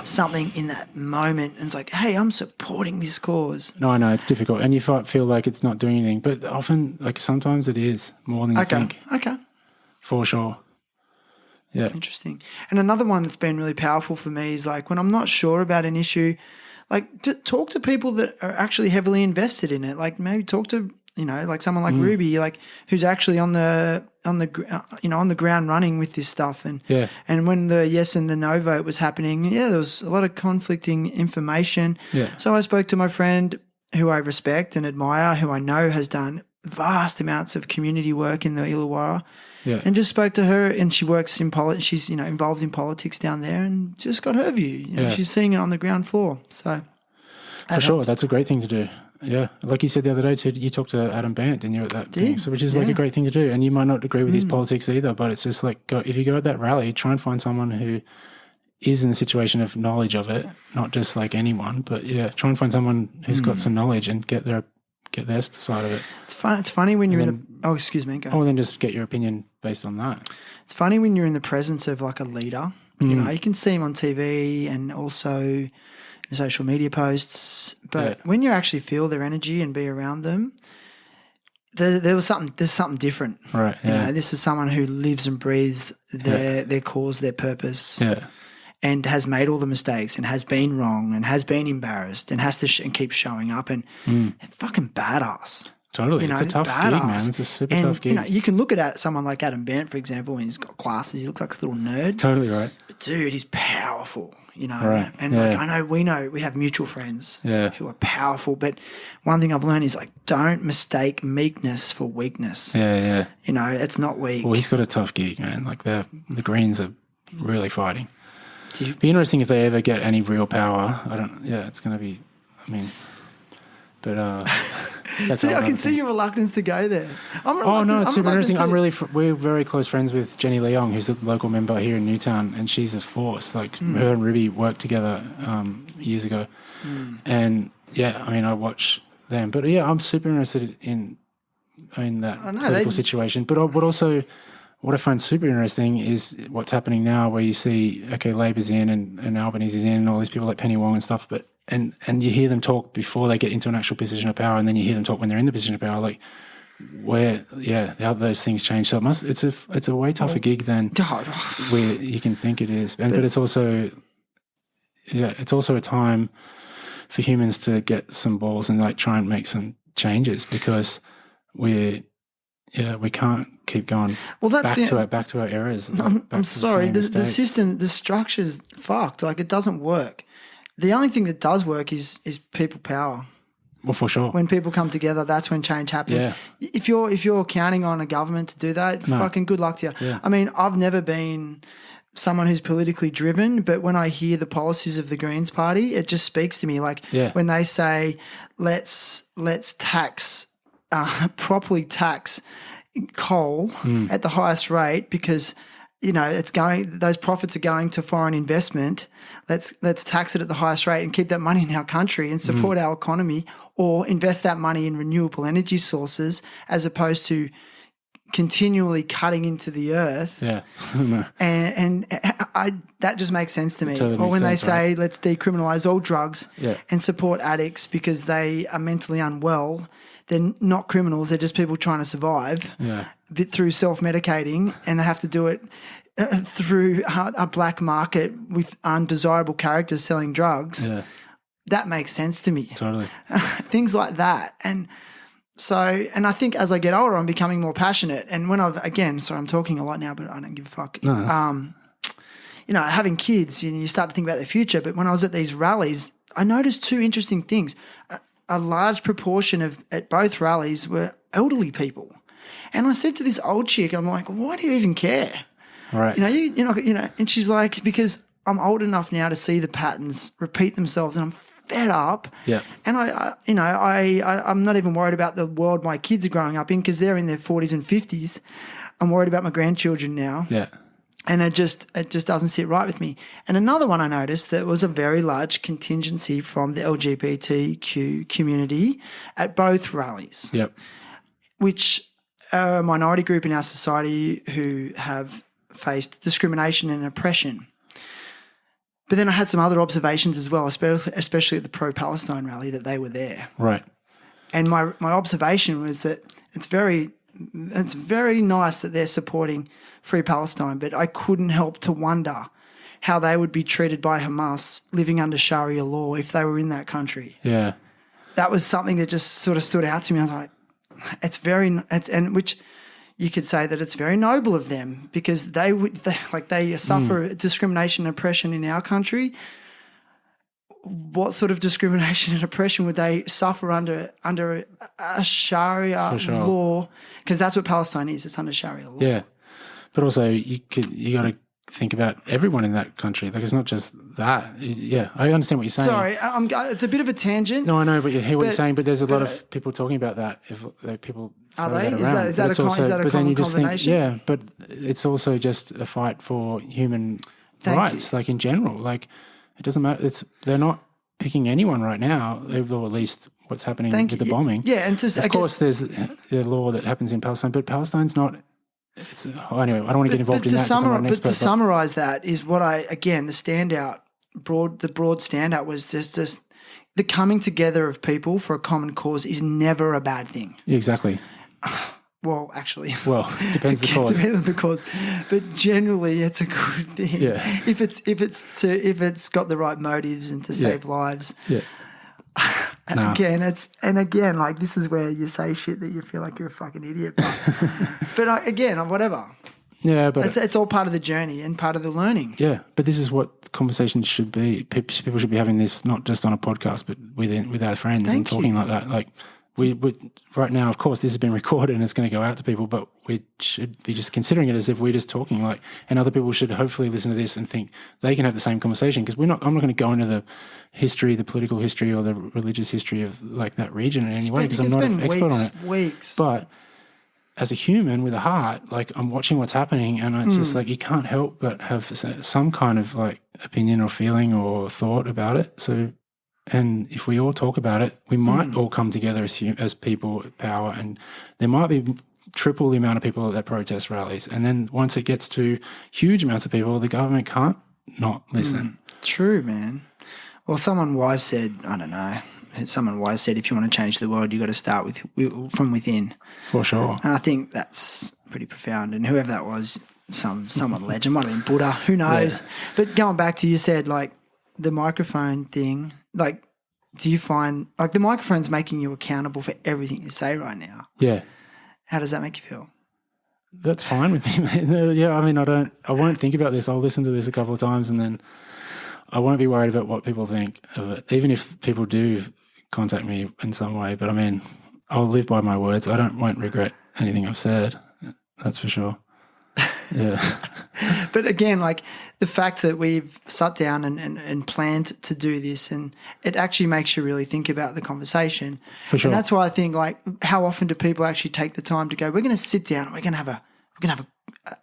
something in that moment. And it's like, hey, I'm supporting this cause. No, I know, it's difficult. And you feel like it's not doing anything. But often, like sometimes it is more than you think. Okay. For sure. Yeah. Interesting. And another one that's been really powerful for me is like when I'm not sure about an issue, like to talk to people that are actually heavily invested in it. Like maybe talk to, like someone like Ruby, like who's actually on the ground running with this stuff. And when the yes and the no vote was happening, there was a lot of conflicting information. Yeah. So I spoke to my friend who I respect and admire, who I know has done vast amounts of community work in the Illawarra. Yeah. And just spoke to her, and she works in she's involved in politics down there, and just got her view. She's seeing it on the ground floor. So for sure, that's a great thing to do. Yeah, like you said the other day, too, you talked to Adam Bant and you're at that thing, so which is like a great thing to do. And you might not agree with his politics either, but it's just like if you go at that rally, try and find someone who is in the situation of knowledge of it, not just like anyone, but try and find someone who's got some knowledge and get their side of it. It's funny when you're in the. Oh, excuse me. Go. Oh, then just get your opinion based on that. It's funny when you're in the presence of like a leader. You can see him on TV and also social media posts, but when you actually feel their energy and be around them, there's something different. Right. Yeah. This is someone who lives and breathes their cause, their purpose. Yeah. And has made all the mistakes and has been wrong and has been embarrassed and has to and keep showing up and they're fucking badass. Totally. It's a tough gig, man. It's a super tough gig. You can look at someone like Adam Bant, for example, and he's got glasses. He looks like a little nerd. Totally right. But dude, he's powerful. Right. And like we know we have mutual friends who are powerful, but one thing I've learned is like don't mistake meekness for weakness. Yeah. It's not weak. Well, he's got a tough gig, man. Like the Greens are really fighting. It'd be interesting if they ever get any real power. It's going to be, that's I can see your reluctance to go there. It's super interesting. We're very close friends with Jenny Leong, who's a local member here in Newtown, and she's a force. Like her and Ruby worked together years ago, and I watch them. But I'm super interested in that political situation. But what I find super interesting is what's happening now, where you see Labor's in and Albanese is in, and all these people like Penny Wong and stuff, but. And you hear them talk before they get into an actual position of power, and then you hear them talk when they're in the position of power. Like, how those things change. So it's a way tougher gig than where you can think it is. But it's also, a time for humans to get some balls and like try and make some changes, because we can't keep going back to our errors. I'm sorry, the system, the structure's fucked. Like it doesn't work. The only thing that does work is people power. Well, for sure. When people come together, that's when change happens. Yeah. If you're counting on a government to do that, fucking good luck to you. Yeah. I've never been someone who's politically driven, but when I hear the policies of the Greens Party, it just speaks to me. Like when they say, let's tax properly tax coal at the highest rate because, those profits are going to foreign investment. Let's tax it at the highest rate and keep that money in our country and support our economy, or invest that money in renewable energy sources as opposed to continually cutting into the earth. Yeah. and that just makes sense to me. Totally or when they makes sense, say right? let's decriminalize all drugs Yeah. and support addicts because they are mentally unwell. They're not criminals. They're just people trying to survive through self-medicating, and they have to do it through a black market with undesirable characters selling drugs. Yeah. That makes sense to me. Totally. Things like that. And I think as I get older, I'm becoming more passionate. And when I'm talking a lot now, but I don't give a fuck. No. Having kids, you start to think about the future. But when I was at these rallies, I noticed two interesting things. A large proportion at both rallies were elderly people. And I said to this old chick, I'm like, why do you even care? Right. And she's like, because I'm old enough now to see the patterns repeat themselves, and I'm fed up. Yeah. And I'm not even worried about the world my kids are growing up in because they're in their 40s and 50s. I'm worried about my grandchildren now. Yeah. And it just doesn't sit right with me. And another one I noticed, that was a very large contingency from the LGBTQ community at both rallies. Yep. Which are a minority group in our society who have faced discrimination and oppression. But then I had some other observations as well, especially at the pro-Palestine rally, that they were there. Right. And my observation was that it's very nice that they're supporting Free Palestine, but I couldn't help to wonder how they would be treated by Hamas living under Sharia law if they were in that country. Yeah. That was something that just sort of stood out to me. I was like, which you could say that it's very noble of them, because they suffer discrimination and oppression in our country. What sort of discrimination and oppression would they suffer under a Sharia law? Because that's what Palestine is. It's under Sharia law. Yeah. But also you got to think about everyone in that country. Like, it's not just that. Yeah, I understand what you're saying. Sorry, it's a bit of a tangent. No, I know, but you hear what you're saying. But there's a lot of people talking about that. If people are throw they? that around. Is that a common combination? Yeah, but it's also just a fight for human rights, like in general. Like, it doesn't matter. They're not picking anyone right now, or at least what's happening with the bombing. Yeah, and of course, there's the law that happens in Palestine, but Palestine's not. Anyway, I don't want to get involved in that. But to summarise that is what the broad standout was just the coming together of people for a common cause is never a bad thing. Exactly. Well, actually. Well, depends the cause. Depends on the cause, but generally it's a good thing. Yeah. If it's got the right motives and to save lives. Yeah. Again, like, this is where you say shit that you feel like you're a fucking idiot. But whatever. Yeah, but it's all part of the journey and part of the learning. Yeah, but this is what conversations should be. People should be having this not just on a podcast, but with our friends and talking like that. Like, we right now, of course, this has been recorded and it's going to go out to people, but we should be just considering it as if we're just talking. Like, and other people should hopefully listen to this and think they can have the same conversation, because I'm not going to go into the history, the political history, or the religious history of like that region in any way, because I'm not an expert on it. But as a human with a heart, like, I'm watching what's happening, and it's just like, you can't help but have some kind of like opinion or feeling or thought about it. So. And if we all talk about it, we might all come together as people of power, and there might be triple the amount of people at that protest rallies. And then once it gets to huge amounts of people, the government can't not listen. True, man. Well, someone wise said, if you want to change the world, you got to start from within. For sure. And I think that's pretty profound. And whoever that was, someone legend, might have been Buddha, who knows. Yeah. But going back to, you said, like, the microphone thing, like, do you find, like, the microphone's making you accountable for everything you say right now? Yeah. How does that make you feel? That's fine with me, mate. Yeah, I mean, I won't think about this. I'll listen to this a couple of times, and then I won't be worried about what people think of it, even if people do contact me in some way. But I mean, I'll live by my words. I won't regret anything I've said. That's for sure. Yeah. But again, like the fact that we've sat down and planned to do this, and it actually makes you really think about the conversation. For sure. And that's why I think, like, how often do people actually take the time to go, we're going to sit down and we're going to have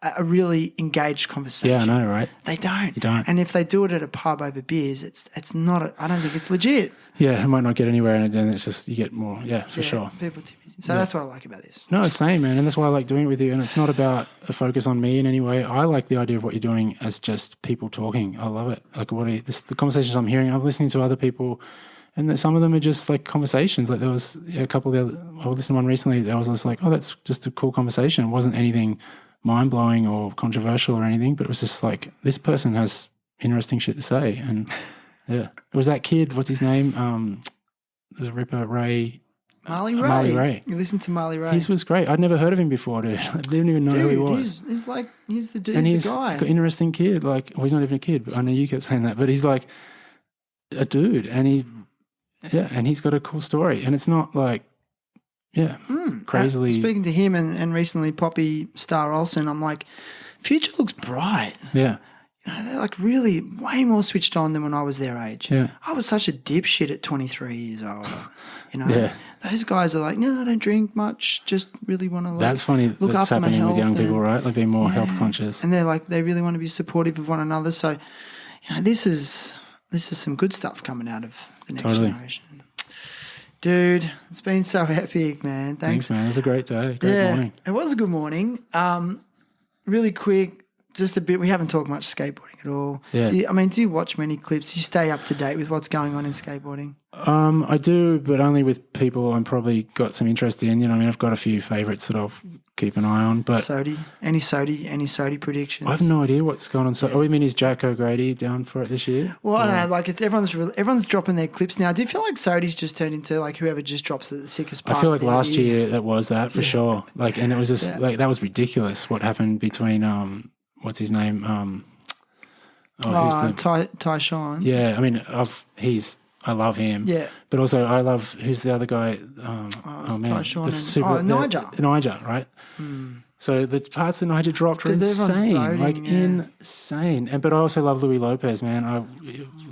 a really engaged conversation. Yeah, I know, right? They don't. You don't. And if they do it at a pub over beers, it's not. I don't think it's legit. Yeah, it might not get anywhere, and then it's just you get more. Yeah, for Yeah, sure. People too busy. So that's what I like about this. No, same, man, and that's why I like doing it with you. And it's not about a focus on me in any way. I like the idea of what you're doing as just people talking. I love it. Like the conversations I'm hearing, I'm listening to other people, and some of them are just like conversations. Like there was a couple of the other. I listened to one recently. I was just like, oh, that's just a cool conversation. It wasn't anything mind blowing or controversial or anything, but it was just like this person has interesting shit to say. And yeah, it was that kid. What's his name? The Ripper Ray. Marley Ray. Marley Ray. You listen to Marley Ray. He was great. I'd never heard of him before, dude. I didn't even know who he was. He's the dude. And He's he's the guy. an interesting kid. Like, well, he's not even a kid. But I know you kept saying that, but he's like a dude, and he's got a cool story, and it's not like, crazily. Speaking to him and recently Poppy Star Olsen, I'm like, future looks bright. Yeah, You know, they're like really way more switched on than when I was their age. Yeah. I was such a dipshit at 23 years old. You know, Yeah. those guys are like, no, I don't drink much. Just really want to like, that's funny. look That's after my happening health. with young and- people, right? Like being more health conscious. And they're like, they really want to be supportive of one another. So, you know, this is some good stuff coming out of the next Totally. generation. Dude, it's been so epic, man. Thanks, man. It was a great day. Great morning. It was a good morning. Really quick, just a bit. We haven't talked much skateboarding at all. Yeah. Do you watch many clips? Do you stay up to date with what's going on in skateboarding? I do, but only with people I'm probably got some interest in. You know, I mean, I've got a few favourites that I'll keep an eye on. But Any Sodi predictions? I have no idea what's going on. So, oh, you mean is Jack O'Grady down for it this year? Well, I don't know. Like, it's everyone's dropping their clips now. Do you feel like Sodi's just turned into like whoever just drops it at the sickest part? I feel like of the last year that was that for sure. Like, and it was just Yeah. like that was ridiculous. What happened between what's his name? Who's the, Ty Shan. yeah, I mean, I love him. Yeah. But also, I love who's the other guy? Ty Shan and Niger, right? So the parts that Niger dropped were 'Cause everyone's insane, voting, like yeah. insane. But I also love Louis Lopez, man.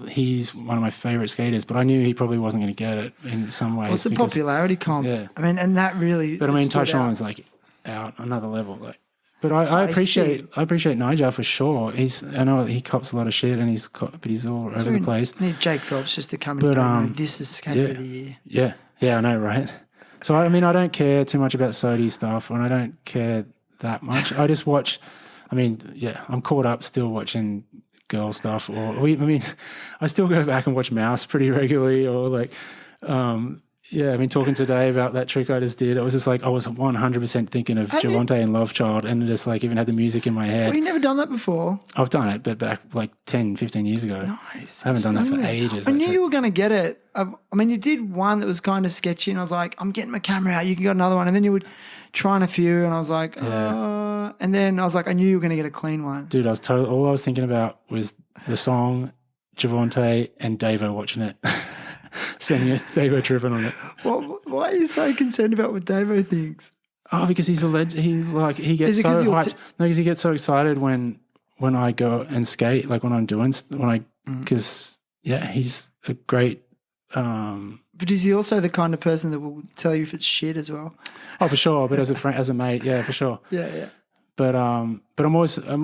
He's one of my favorite skaters. But I knew he probably wasn't going to get it in some ways. What's the because- popularity comp? Yeah. I mean, and that really. But I mean, stood out. Tyshawn's like out another level. Like, but I appreciate Niger for sure. I know he cops a lot of shit, and but he's all over the place. I need Jake Phelps just to come But, and go, no, this is skater of the year. Yeah, I know, right? So I mean, I don't care too much about Sodi stuff, and I don't care that much. I just watch. I mean, I'm caught up still watching girl stuff, I still go back and watch Mouse pretty regularly, or like. I mean, talking today about that trick I just did, it was just like I was 100% thinking of Javante and Love Child, and just like even had the music in my head. Well, you never done that before. I've done it, but back like 10, 15 years ago. Nice. I haven't done that for ages. I knew you were going to get it. I mean, you did one that was kind of sketchy, and I was like, I'm getting my camera out. You can get another one. And then you would trying a few, and I was like, and then I was like, I knew you were going to get a clean one. Dude, all I was thinking about was the song, Javante, and Davo watching it. Sending it, Davo tripping on it. Well, why are you so concerned about what Davo thinks? Oh, because he's a legend. He gets so hyped. No, because he gets so excited when I go and skate, like because he's a great. But is he also the kind of person that will tell you if it's shit as well? Oh, for sure. But as a friend, as a mate, yeah, for sure. Yeah. But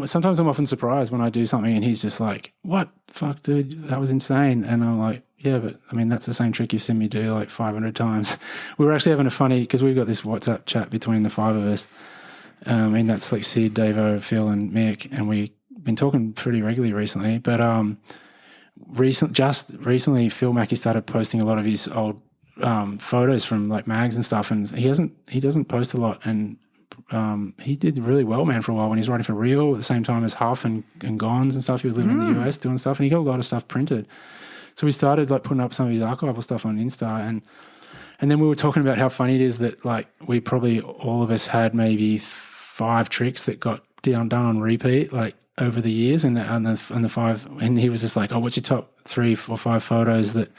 sometimes I'm often surprised when I do something and he's just like, "What fuck, dude? That was insane." And I'm like, "Yeah, but I mean, that's the same trick you've seen me do like 500 times." We were actually having a funny because we've got this WhatsApp chat between the five of us. And that's like Sid, Davo, Phil, and Mick, and we've been talking pretty regularly recently. But recently, Phil Mackey started posting a lot of his old photos from like mags and stuff, and he doesn't post a lot. And he did really well, man, for a while when he was writing for Real at the same time as Huff and Gons and stuff. He was living in the US doing stuff, and he got a lot of stuff printed. So we started like putting up some of his archival stuff on Insta, and then we were talking about how funny it is that like we probably all of us had maybe 5 tricks that got done on repeat like over the years, and the 5, and he was just like, "Oh, what's your top 3 or 5 photos that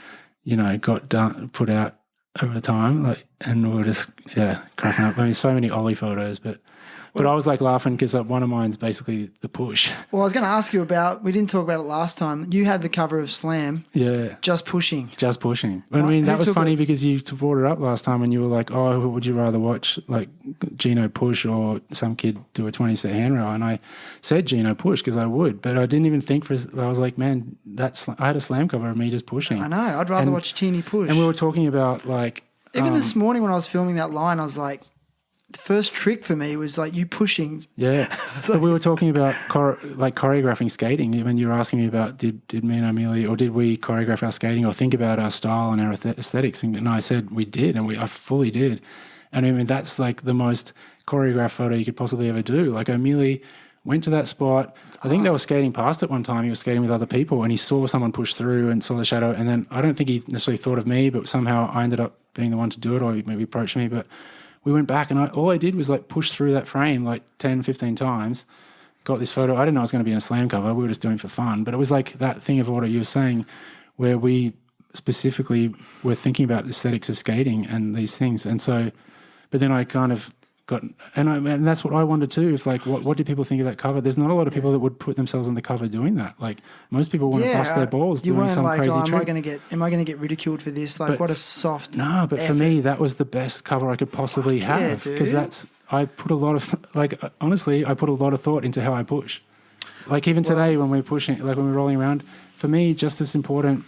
got put out over time?" Like, and we were just cracking up. I mean, so many Ollie photos, but But I was like laughing because one of mine's basically the push. Well, I was going to ask you about, we didn't talk about it last time. You had the cover of Slam. Yeah. Just pushing. Just pushing. I mean, that was funny because you brought it up last time and you were like, oh, who would you rather watch, like Gino push or some kid do a 20-set handrail? And I said Gino push because I would, but I didn't even think I was like, man, I had a Slam cover of me just pushing. I know. I'd rather watch Tierney push. And we were talking about like... Even this morning when I was filming that line, I was like, the first trick for me was like you pushing. Yeah. So we were talking about choreographing skating. When you were asking me about did me and Amelia, or did we choreograph our skating or think about our style and our aesthetics? And I said we did, and I fully did. And I mean, that's like the most choreographed photo you could possibly ever do. Like Amelia went to that spot. I think they were skating past it one time. He was skating with other people and he saw someone push through and saw the shadow. And then I don't think he necessarily thought of me, but somehow I ended up being the one to do it, or he maybe approached me. But we went back and all I did was like push through that frame like 10, 15 times, got this photo. I didn't know it was going to be in a Slam cover. We were just doing it for fun. But it was like that thing of what you were saying where we specifically were thinking about the aesthetics of skating and these things. And so, but then I kind of got, and that's what I wanted too. If like, what did people think of that cover? There's not a lot of people that would put themselves on the cover doing that. Like most people want to bust their balls doing some crazy trick. Am I going to get ridiculed for this? Like, what a soft. No, but for me, that was the best cover I could possibly have because I put a lot of honestly, I put a lot of thought into how I push. Like even today when we're pushing, like when we're rolling around, for me, just as important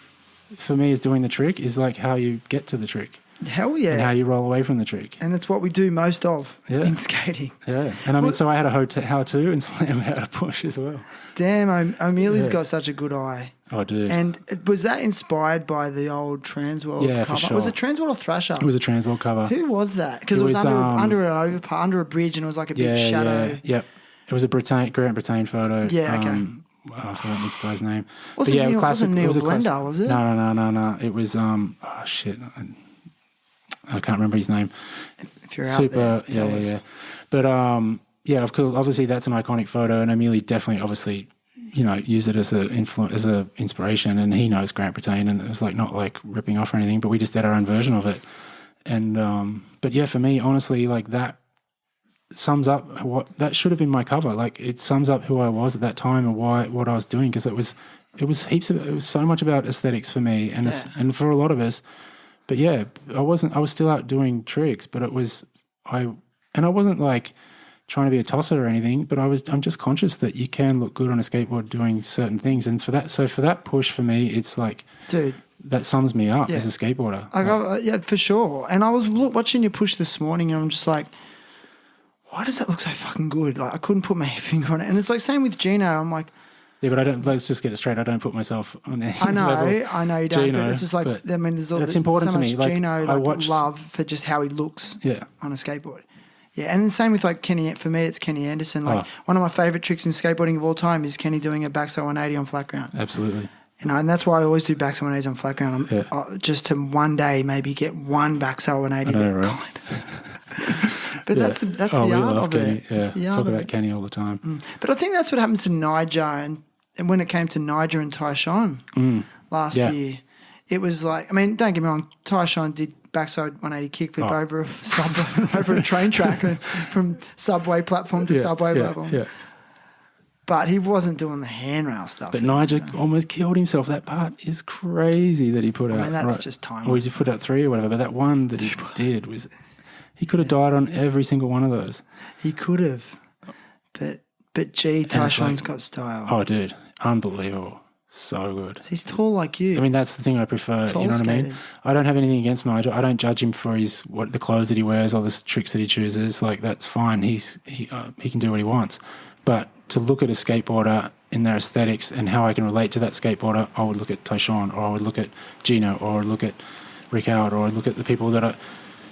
for me as doing the trick is like how you get to the trick. Hell yeah. And how you roll away from the trick. And it's what we do most of in skating. Yeah. And I mean, so I had a how-to and Slam how to push as well. Damn, Amelia's got such a good eye. Oh, dude. And was that inspired by the old Transworld cover? Yeah, for sure. Was it Transworld or Thrasher? It was a Transworld cover. Who was that? Because it was under a bridge and it was like a big shadow. Yeah. It was a Grant Britain photo. Yeah, okay. I forgot this guy's name. Wasn't Neil Blender, was it? No. It was, shit. I can't remember his name. If you're out there, yeah. But of course, obviously that's an iconic photo, and Amelia definitely, obviously, used it as a inspiration, and he knows Grant Britain, and it was like not like ripping off or anything, but we just did our own version of it. And but yeah, for me, honestly, like that sums up that should have been my cover. Like it sums up who I was at that time and what I was doing, because it was so much about aesthetics for me, and for a lot of us. But yeah, I was still out doing tricks, but I wasn't like trying to be a tosser or anything, but I'm just conscious that you can look good on a skateboard doing certain things. And for that push for me, it's like, dude, that sums me up as a skateboarder. Yeah, for sure. And I was watching you push this morning and I'm just like, why does that look so fucking good? Like I couldn't put my finger on it. And it's like same with Gino. I'm like, yeah, but let's just get it straight. I don't put myself on any level. I know you don't, but it's just like, I mean, there's important so much to me. Gino, I watched love for just how he looks on a skateboard. Yeah, and the same with like Kenny. For me, it's Kenny Anderson. Like one of my favorite tricks in skateboarding of all time is Kenny doing a backside 180 on flat ground. Absolutely. And that's why I always do backside 180s on flat ground. Just to one day maybe get one backside 180. I know, right? But that's the art of Kenny. it. Yeah, talk about Kenny all the time. Mm. But I think that's what happened to Niger and when it came to Niger and Shan last year. It was like, I mean, don't get me wrong, Shan did backside 180 kickflip over a train track from subway platform to subway platform. Yeah. But he wasn't doing the handrail stuff. But Niger almost killed himself. That part is crazy that he put out. I mean, that's just time. Or he just put out 3 or whatever. But that one that he did was, he could have died on every single one of those. He could have. But gee, Shan's got style. Oh, dude, unbelievable. So good. He's tall like you. I mean, that's the thing I prefer. Tall you know what skaters. I mean? I don't have anything against Nigel. I don't judge him for the clothes that he wears or the tricks that he chooses. Like, that's fine. He can do what he wants. But to look at a skateboarder in their aesthetics and how I can relate to that skateboarder, I would look at Shan, or I would look at Gino, or I would look at Rick Howard, or I would look at the people that are,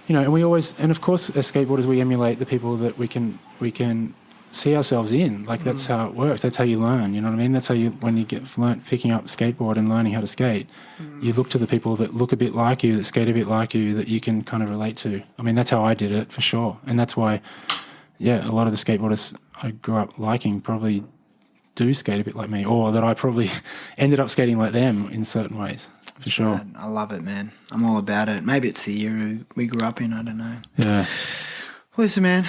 and of course, as skateboarders, we emulate the people that we can see ourselves in. Like, that's how it works. That's how you learn, you know what I mean? That's how when you get picking up skateboard and learning how to skate, you look to the people that look a bit like you, that skate a bit like you, that you can kind of relate to. I mean, that's how I did it, for sure. And that's why, a lot of the skateboarders I grew up liking probably do skate a bit like me, or that I probably ended up skating like them in certain ways, for sure. Right. I love it, man. I'm all about it. Maybe it's the era we grew up in, I don't know. Yeah. Listen, man,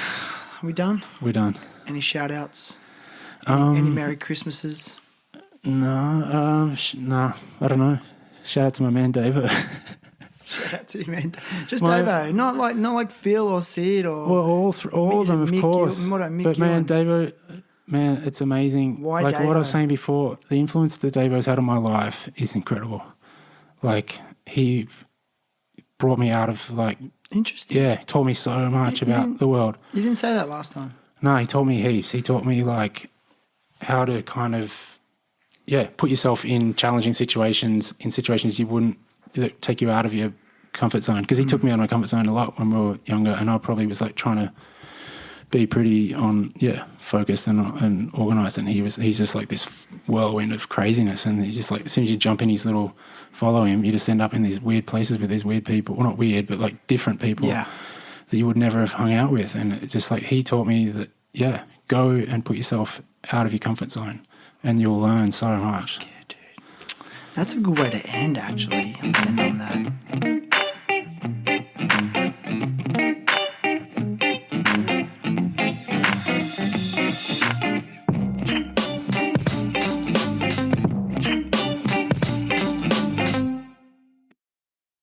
Are we done? We're done. Any shout outs? Any Merry Christmases? No, no, I don't know. Shout out to my man Davo. Shout out to you, man. Just Davo, not like Phil or Sid or Well, all of them, of Mick, course. Mick But man, Ewan? Davo, man, it's amazing. Why like what I was Davo? saying before, the influence that Davo's had on my life is incredible. Like he brought me out of like, Interesting. yeah, taught me so much about the world. You didn't say that last time. No, he taught me heaps. He taught me like how to kind of, put yourself in challenging situations, in situations that take you out of your comfort zone. Because he took me out of my comfort zone a lot when we were younger, and I probably was like trying to be pretty focused and organised. And he's just like this whirlwind of craziness. And he's just like, as soon as you jump in his little follow him, you just end up in these weird places with these weird people. Well, not weird, but like different people that you would never have hung out with. And it's just like he taught me that, go and put yourself out of your comfort zone and you'll learn so much. Yeah, dude. That's a good way to end, actually. End on that.